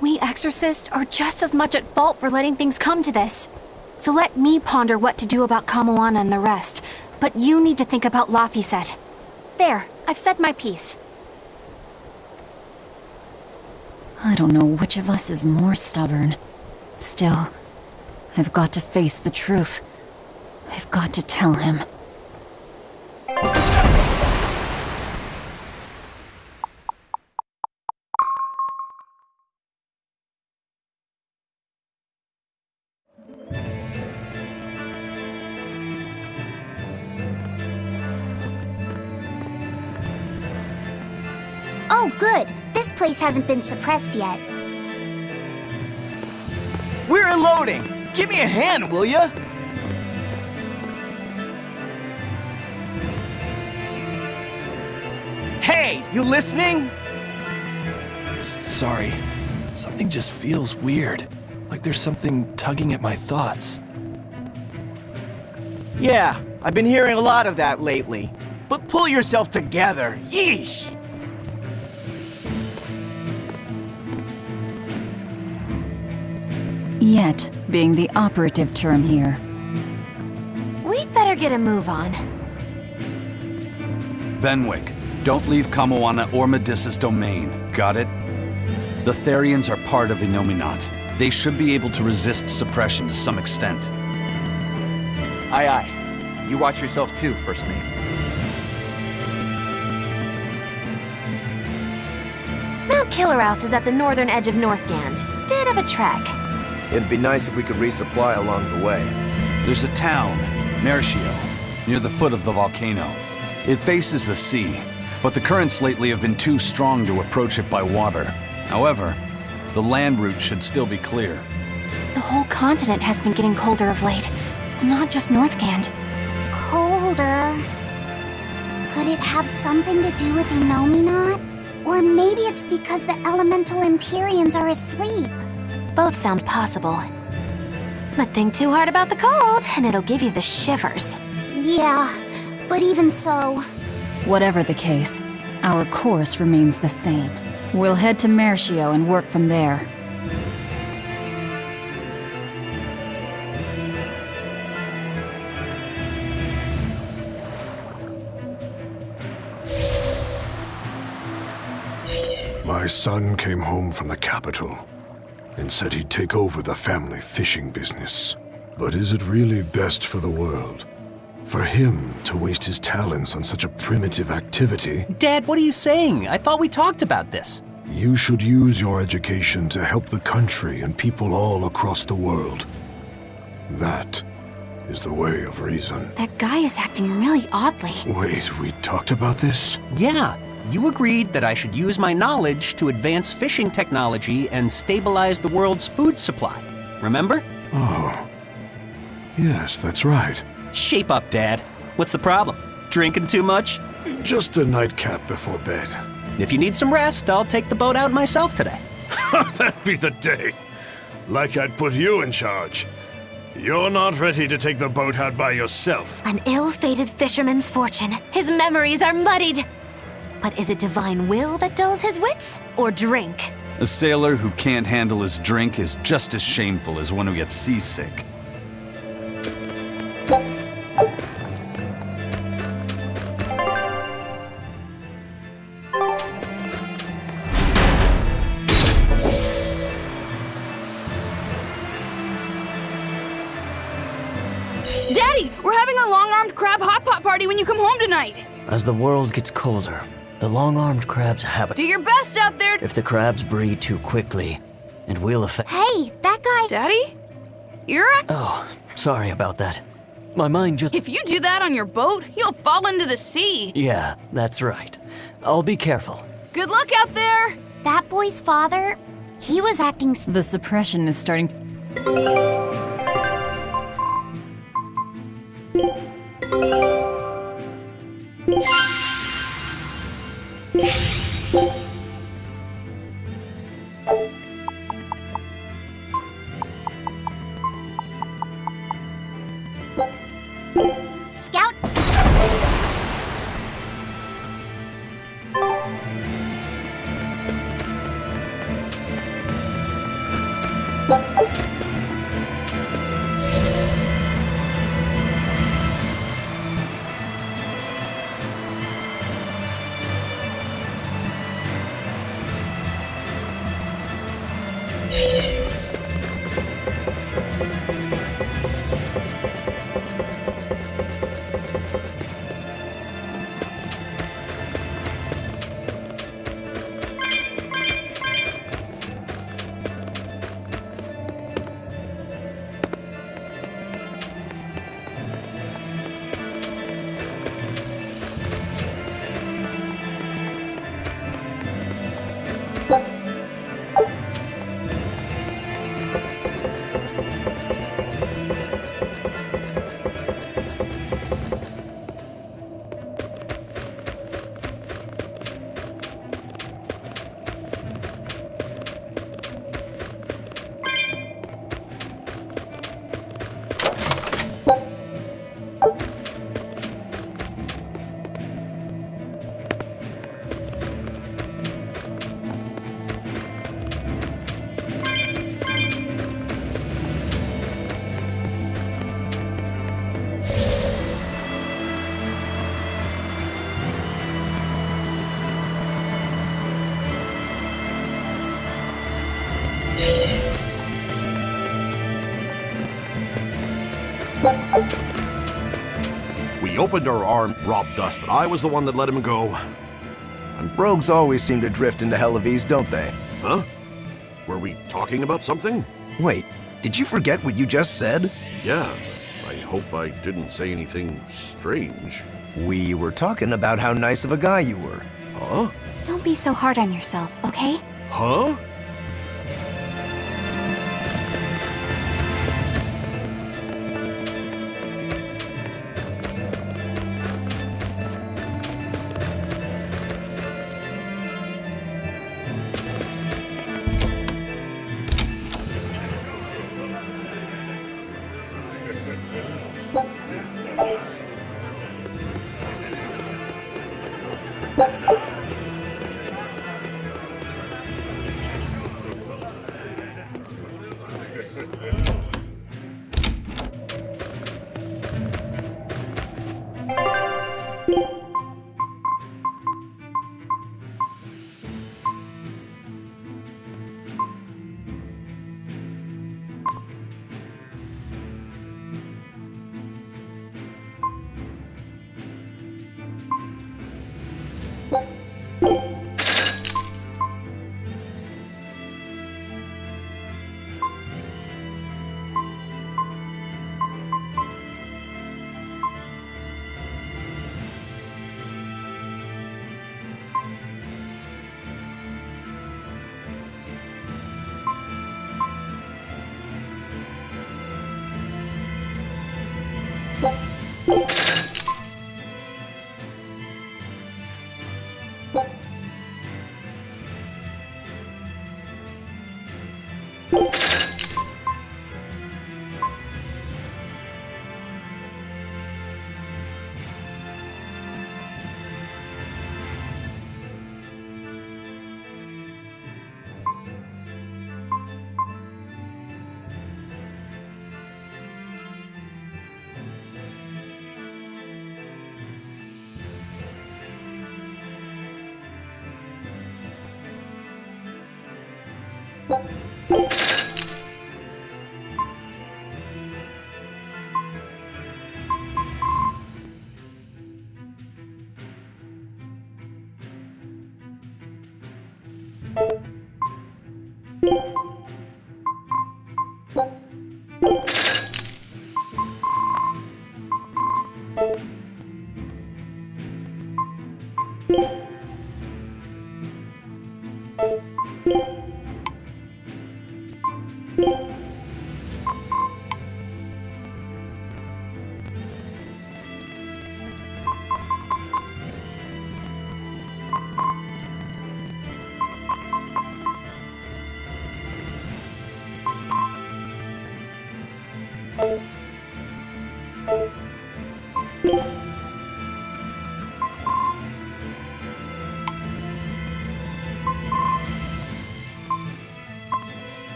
We exorcists are just as much at fault for letting things come to this. So let me ponder what to do about Kamoana and the rest, but you need to think about Laphicet. There, I've said my piece. I don't know which of us is more stubborn. Still, I've got to face the truth. I've got to tell him. Oh, good. This place hasn't been suppressed yet. We're unloading! Give me a hand, will ya? Hey, you listening? Sorry. Something just feels weird. Like there's something tugging at my thoughts. Yeah, I've been hearing a lot of that lately. but pull yourself together. Yeesh! Yet being the operative term here. We'd better get a move on. Benwick, don't leave Kamoana or Medissa's domain. Got it? The Therians are part of Innominat. They should be able to resist suppression to some extent. Aye, aye. You watch yourself too, First Mate. Mount Killerhouse is at the northern edge of Northgand. Bit of a trek. It'd be nice if we could resupply along the way. There's a town, Mercio, near the foot of the volcano. It faces the sea, but the currents lately have been too strong to approach it by water. However, the land route should still be clear. The whole continent has been getting colder of late, not just Northgand. Colder. Could it have something to do with Innominat? Or maybe it's because the elemental Empyreans are asleep. Both sound possible. But think too hard about the cold, and it'll give you the shivers. Yeah, but even so... Whatever the case, our course remains the same. We'll head to Mercio and work from there. My son came home from the capital and said he'd take over the family fishing business. But is it really best for the world? For him to waste his talents on such a primitive activity? Dad, what are you saying? I thought we talked about this. You should use your education to help the country and people all across the world. That is the way of reason. That guy is acting really oddly. Wait, we talked about this? Yeah, you agreed that I should use my knowledge to advance fishing technology and stabilize the world's food supply. Remember? Oh. Yes, that's right. Shape up, Dad. What's the problem? Drinking too much? Just a nightcap before bed. If you need some rest, I'll take the boat out myself today. That'd be the day. Like I'd put you in charge. You're not ready to take the boat out by yourself. An ill-fated fisherman's fortune. His memories are muddied. But is it divine will that dulls his wits, or drink? A sailor who can't handle his drink is just as shameful as one who gets seasick. Daddy, we're having a long-armed crab hot pot party when you come home tonight. As the world gets colder, the long-armed crab's habit. Do your best out there. If the crabs breed too quickly, it will affect. Hey, that guy. Daddy? You're Oh, sorry about that. My mind just. If you do that on your boat, you'll fall into the sea. Yeah, that's right. I'll be careful. Good luck out there. That boy's father, he was acting... The suppression is starting to... Scout... We opened our arm, robbed us, but I was the one that let him go. Rogues always seem to drift into Hellevese, don't they? Huh? Were we talking about something? Wait, did you forget what you just said? Yeah, I hope I didn't say anything strange. We were talking about how nice of a guy you were. Huh? Don't be so hard on yourself, okay? Huh?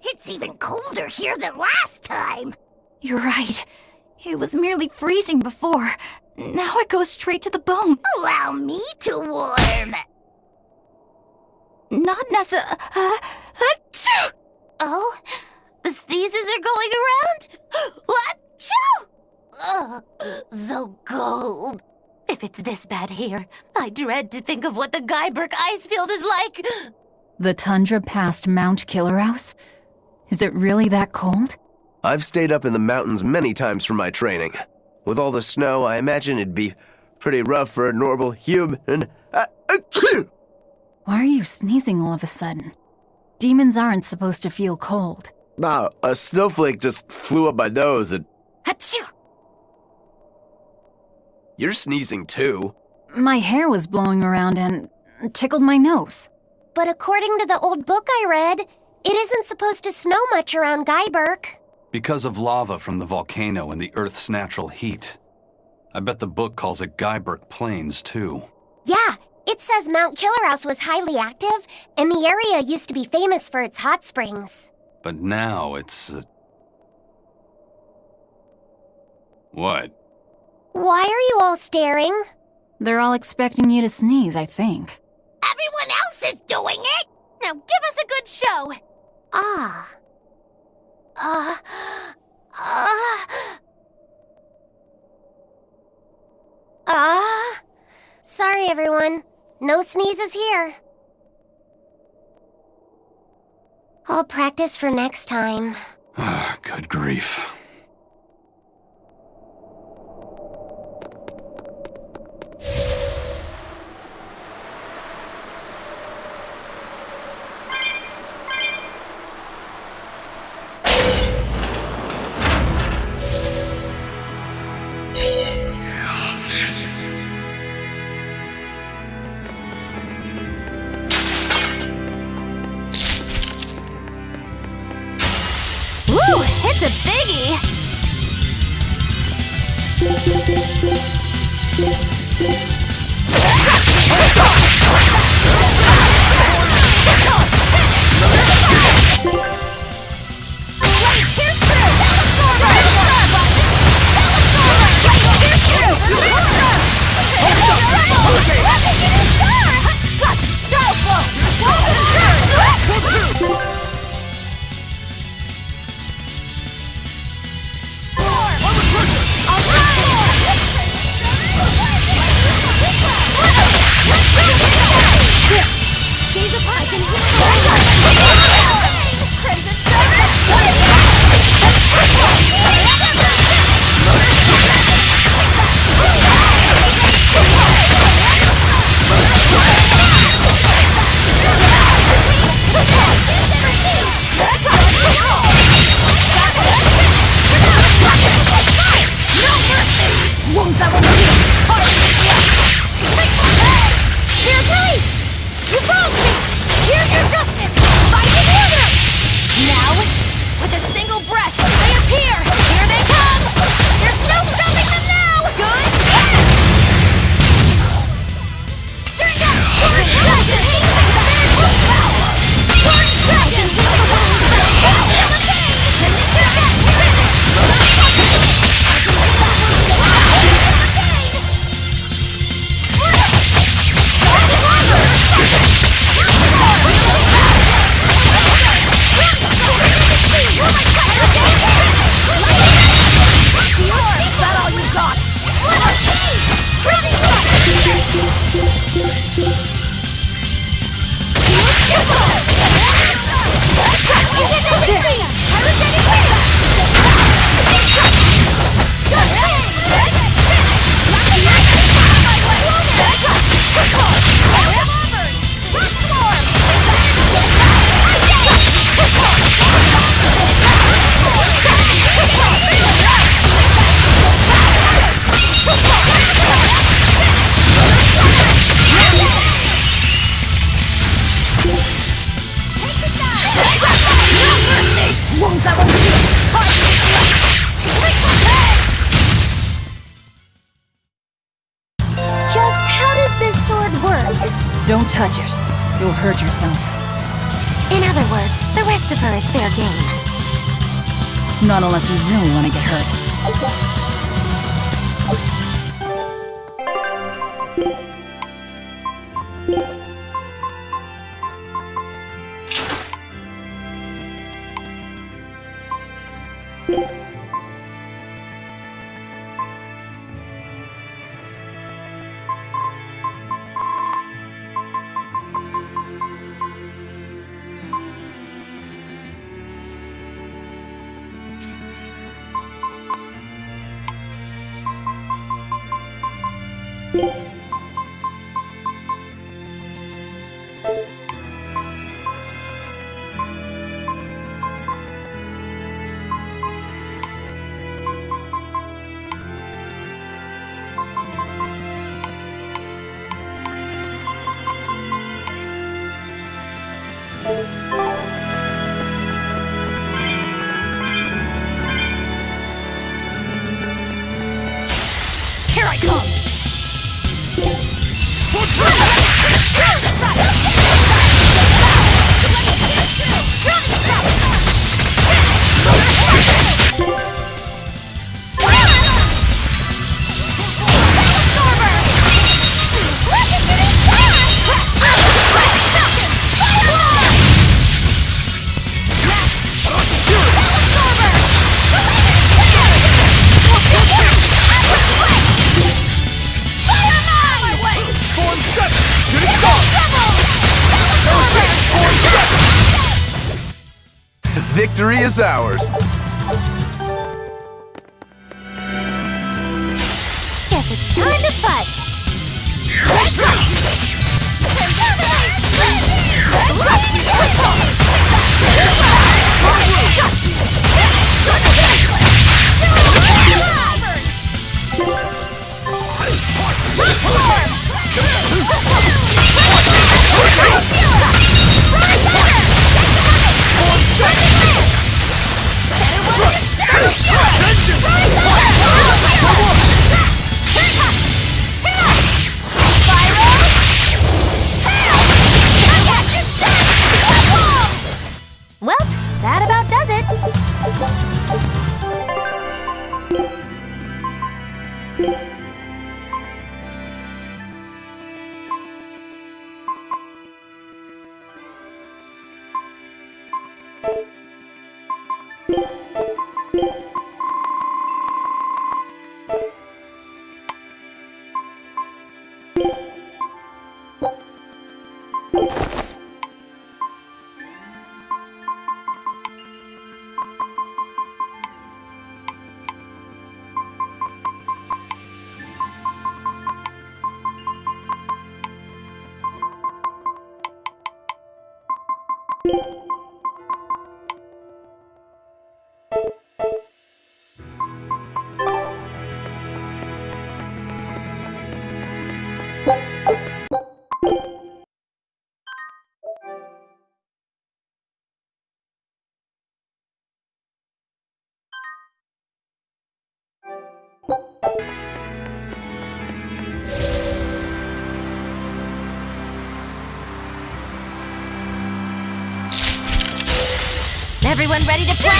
It's even colder here than last time. You're right. It was merely freezing before. Now it goes straight to the bone. Allow me to warm. Not necessarily. Oh, the sneezes are going around? Achoo! Ugh, so cold. If it's this bad here, I dread to think of what the Guyberg ice field is like. The tundra past Mount Killerhouse? Is it really that cold? I've stayed up in the mountains many times for my training. With all the snow, I imagine it'd be pretty rough for a normal human. Why are you sneezing all of a sudden? Demons aren't supposed to feel cold. Nah, a snowflake just flew up my nose and... Achoo! You're sneezing too. My hair was blowing around and tickled my nose. But according to the old book I read, it isn't supposed to snow much around Guyberk. Because of lava from the volcano and the Earth's natural heat. I bet the book calls it Guyberk Plains, too. Yeah, it says Mount Killerhouse was highly active, and the area used to be famous for its hot springs. But now it's... What? Why are you all staring? They're all expecting you to sneeze, I think. Everyone else is doing it! Now give us a good show! Sorry everyone. No sneezes here. I'll practice for next time. Good grief. Woo! It's a biggie! Just how does this sword work? Don't touch it. You'll hurt yourself. In other words, the rest of her is fair game. Not unless you really want to get hurt. I come! Victory is ours. Guess it's time to fight. Let's go! Well, that about does it. Everyone ready to play?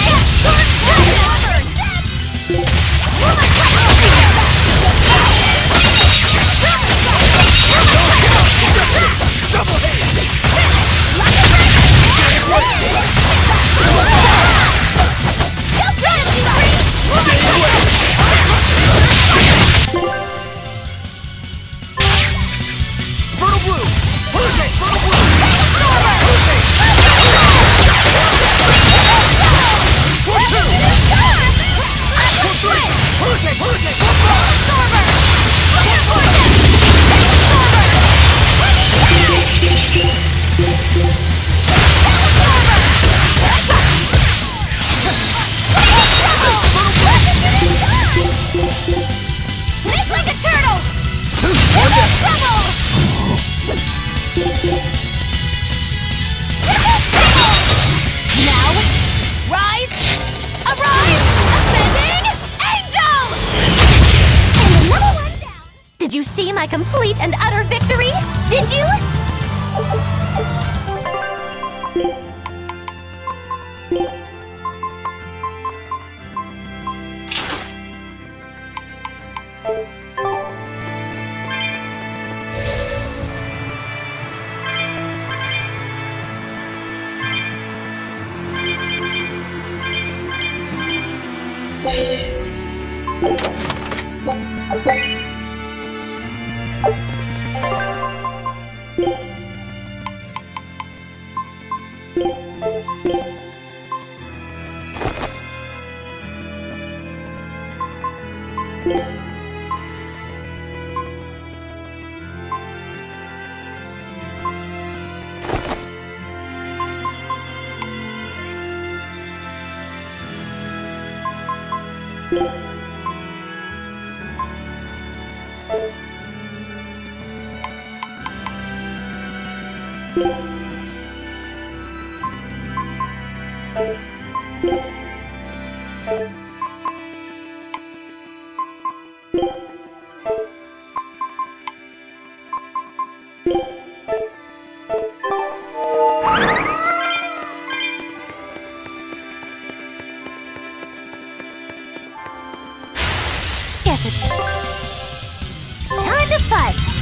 Make like a turtle! Now, rise! Arise! Ascending angel! And another one down! Did you see my complete and utter victory? Did you? guess it's time to fight.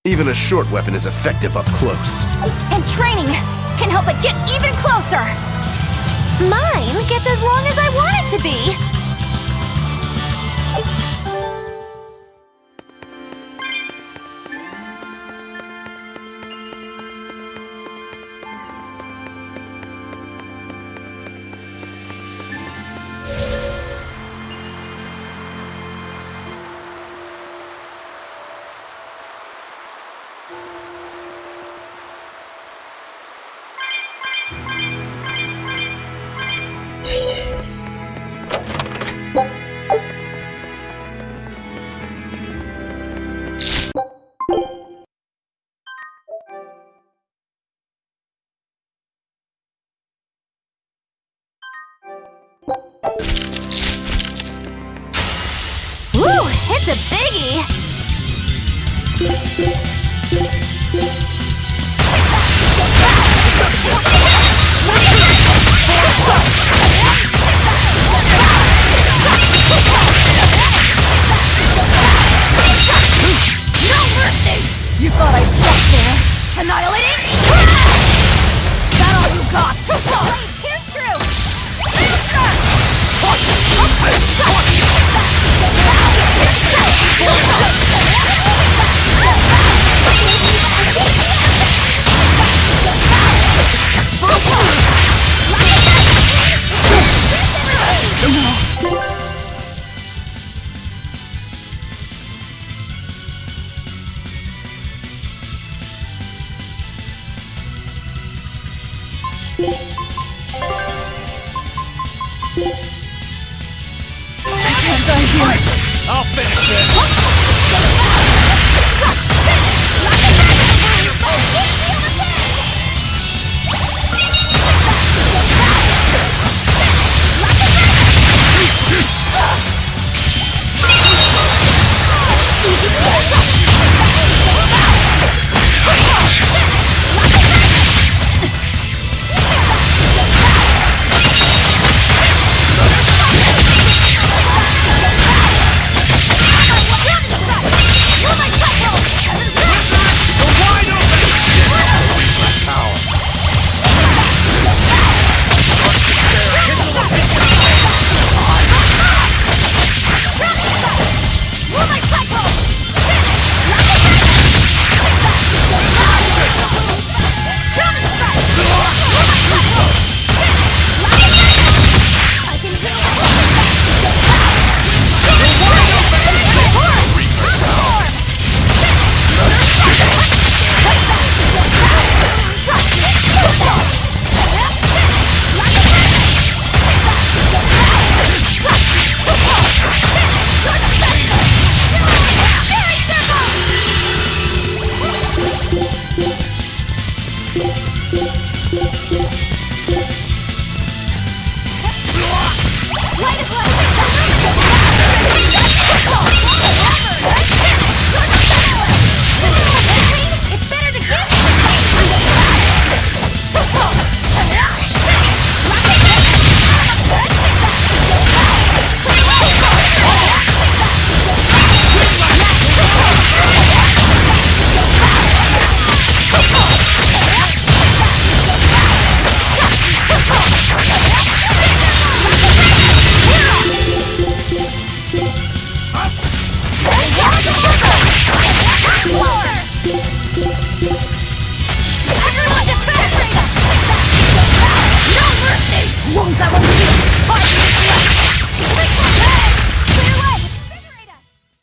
Even a short weapon is effective up close. And training can help it get even closer. Mine gets as long as I want it to be. Ooh, it's a biggie! No mercy! You thought I'd stop there? Annihilating? That all you got? Here's true! I'll finish this!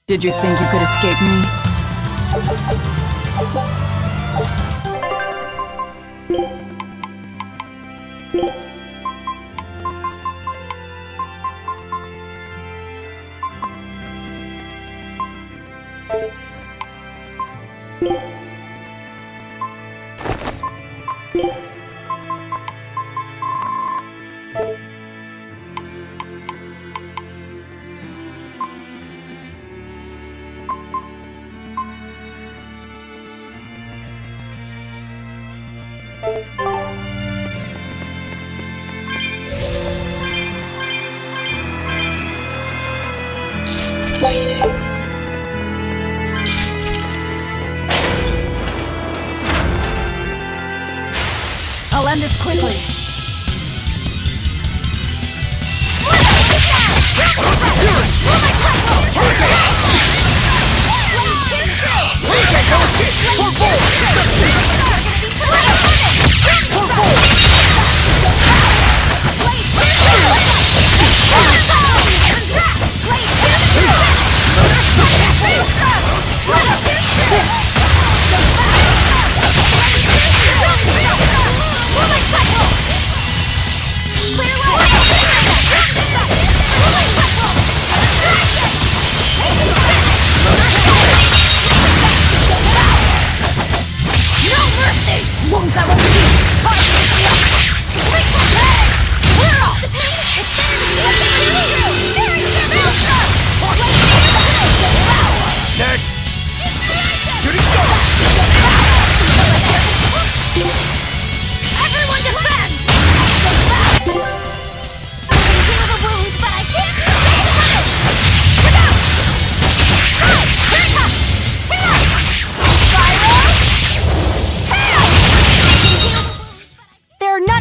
Did you think you could escape me? I'll end this quickly.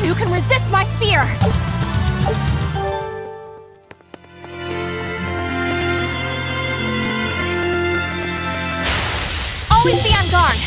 Who can resist my spear? Always be on guard.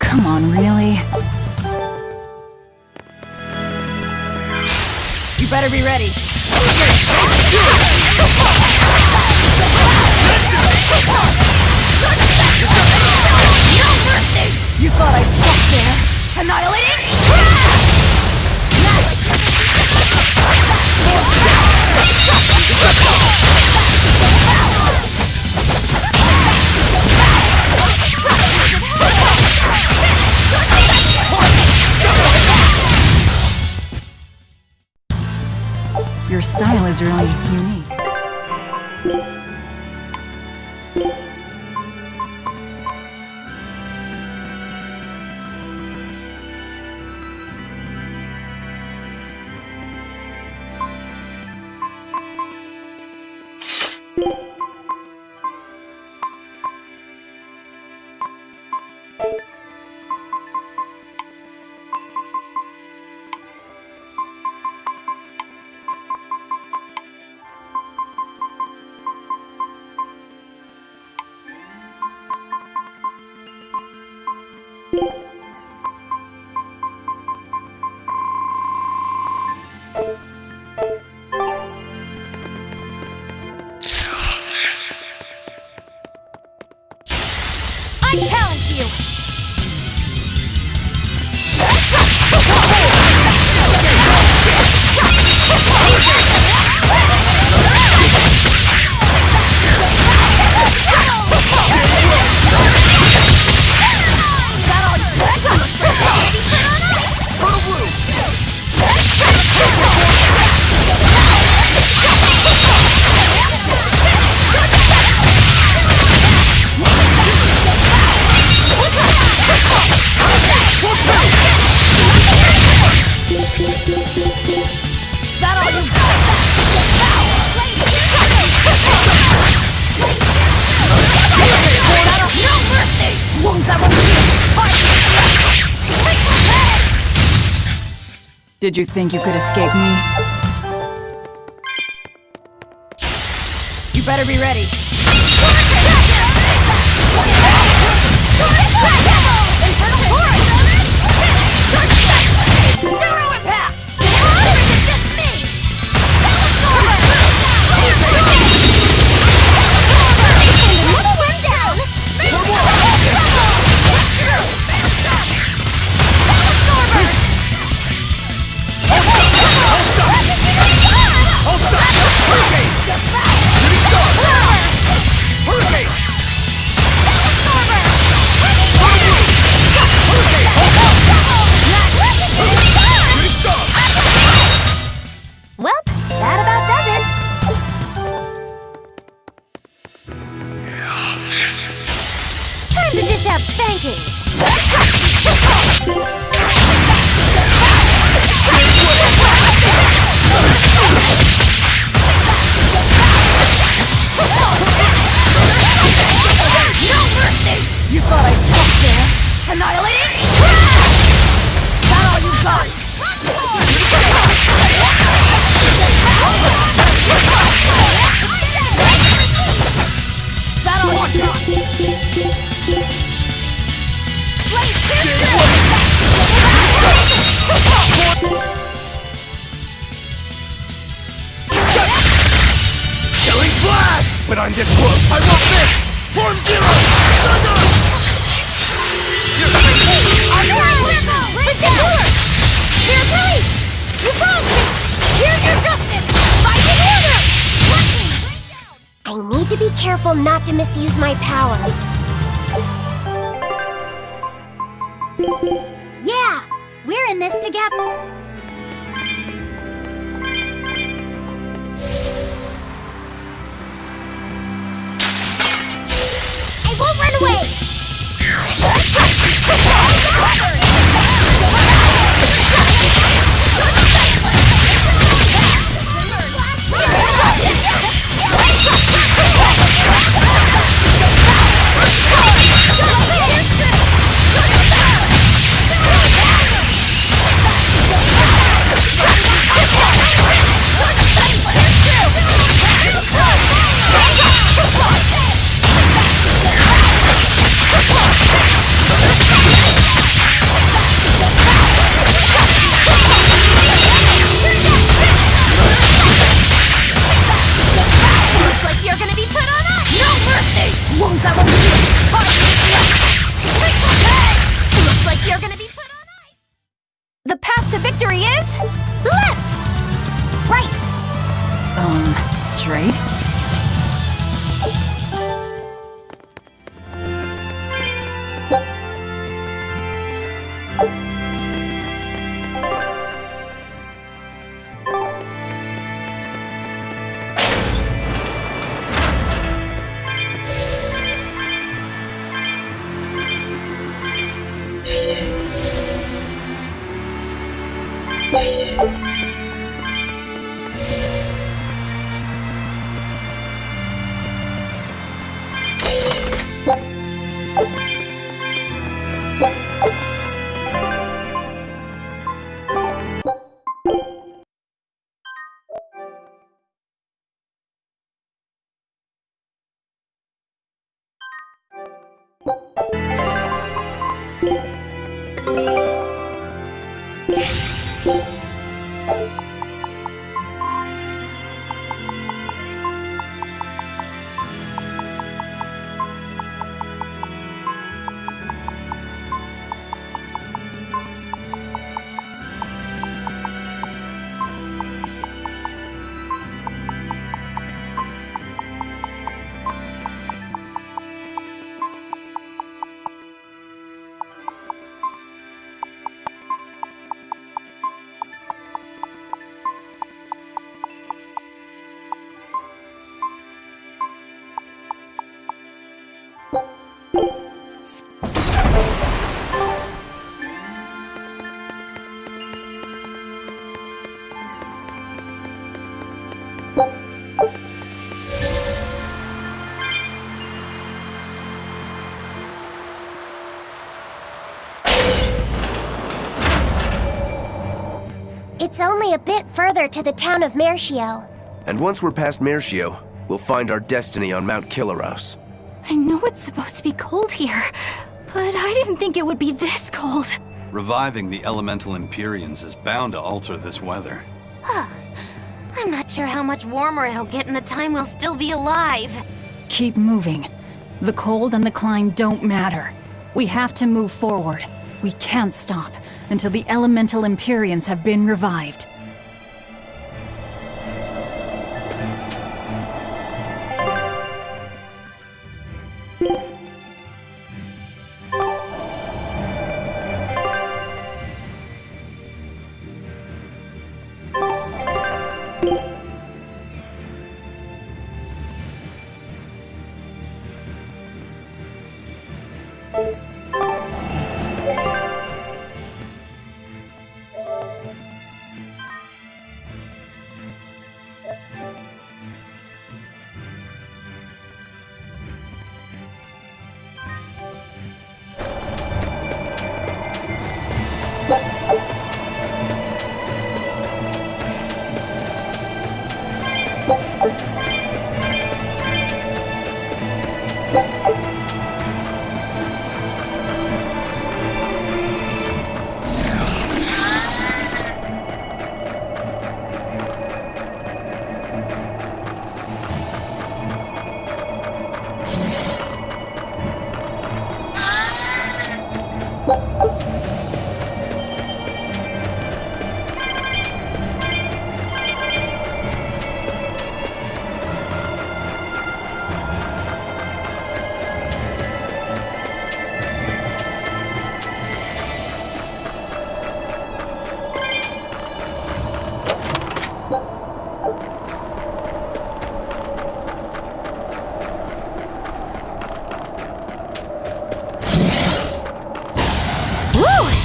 Come on, really? You better be ready. You thought I'd stop there? Annihilating? Your style is really unique. I challenge you! Is that all you Did you think you could escape me? You better be ready. Zero impact! Well, that about does it. Time to dish out spankings. No mercy! You thought I'd stop there? Annihilating? That all you got? That all you got? Killing flash! But I'm this close, I won't miss! Form zero! Thunder! I need to be careful not to misuse my power. Yeah, we're in this together. I won't run away! The path to victory is left! Right! Straight? It's only a bit further to the town of Mercio. And once we're past Mercio, we'll find our destiny on Mount Kilaros. I know it's supposed to be cold here, but I didn't think it would be this cold. Reviving the elemental Empyreans is bound to alter this weather. I'm not sure how much warmer it'll get in the time we'll still be alive. Keep moving. The cold and the climb don't matter. We have to move forward. We can't stop until the elemental Empyreans have been revived.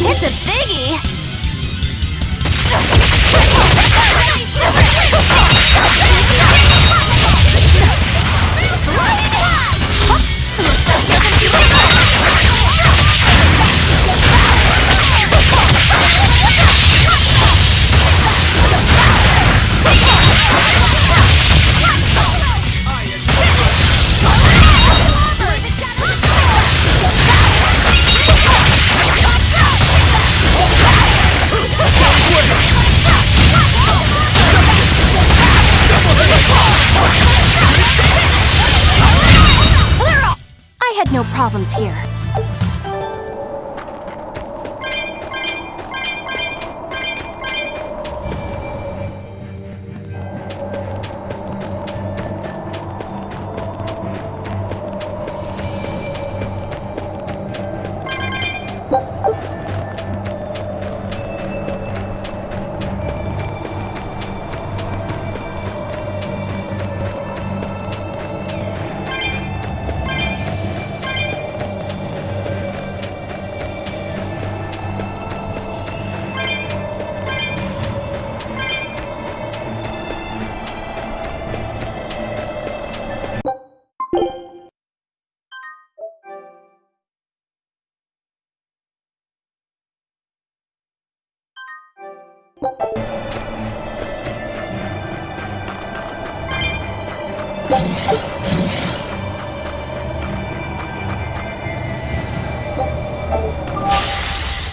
It's a biggie! No problems here.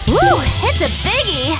Woo! It's a biggie!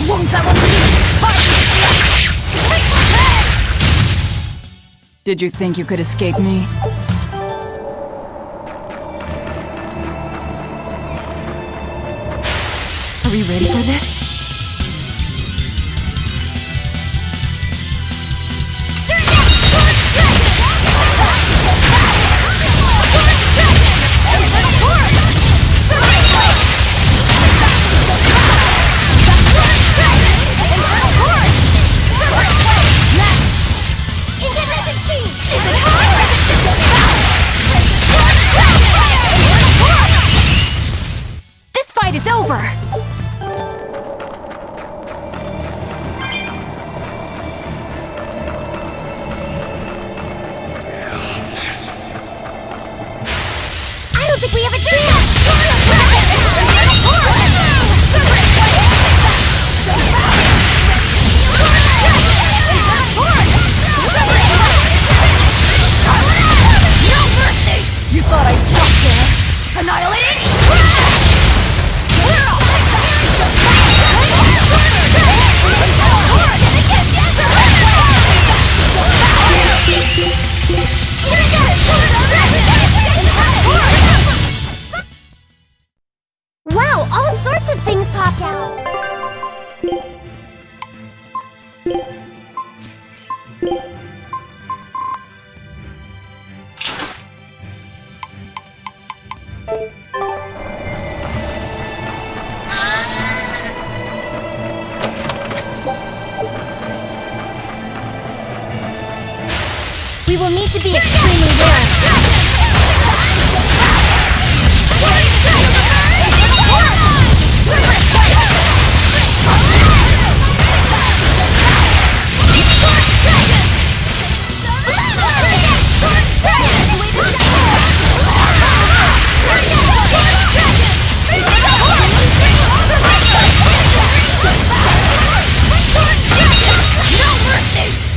wounds that will Did you think you could escape me? Are we ready for this? This fight is over! I don't think we have a chance! No mercy! You thought I'd stop there? Annihilating? Wow, all sorts of things popped out! We will need to be extremely wary.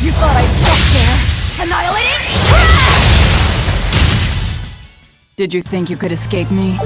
You thought I'd stop there? Annihilating? Did you think you could escape me?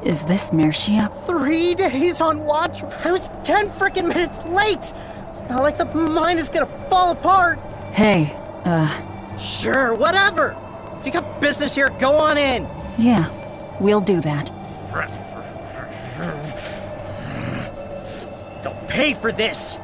Is this Mercia? 3 days on watch? I was 10 freaking minutes late! It's not like the mine is gonna fall apart! Hey, Sure, whatever! If you got business here, go on in! yeah, we'll do that. They'll pay for this!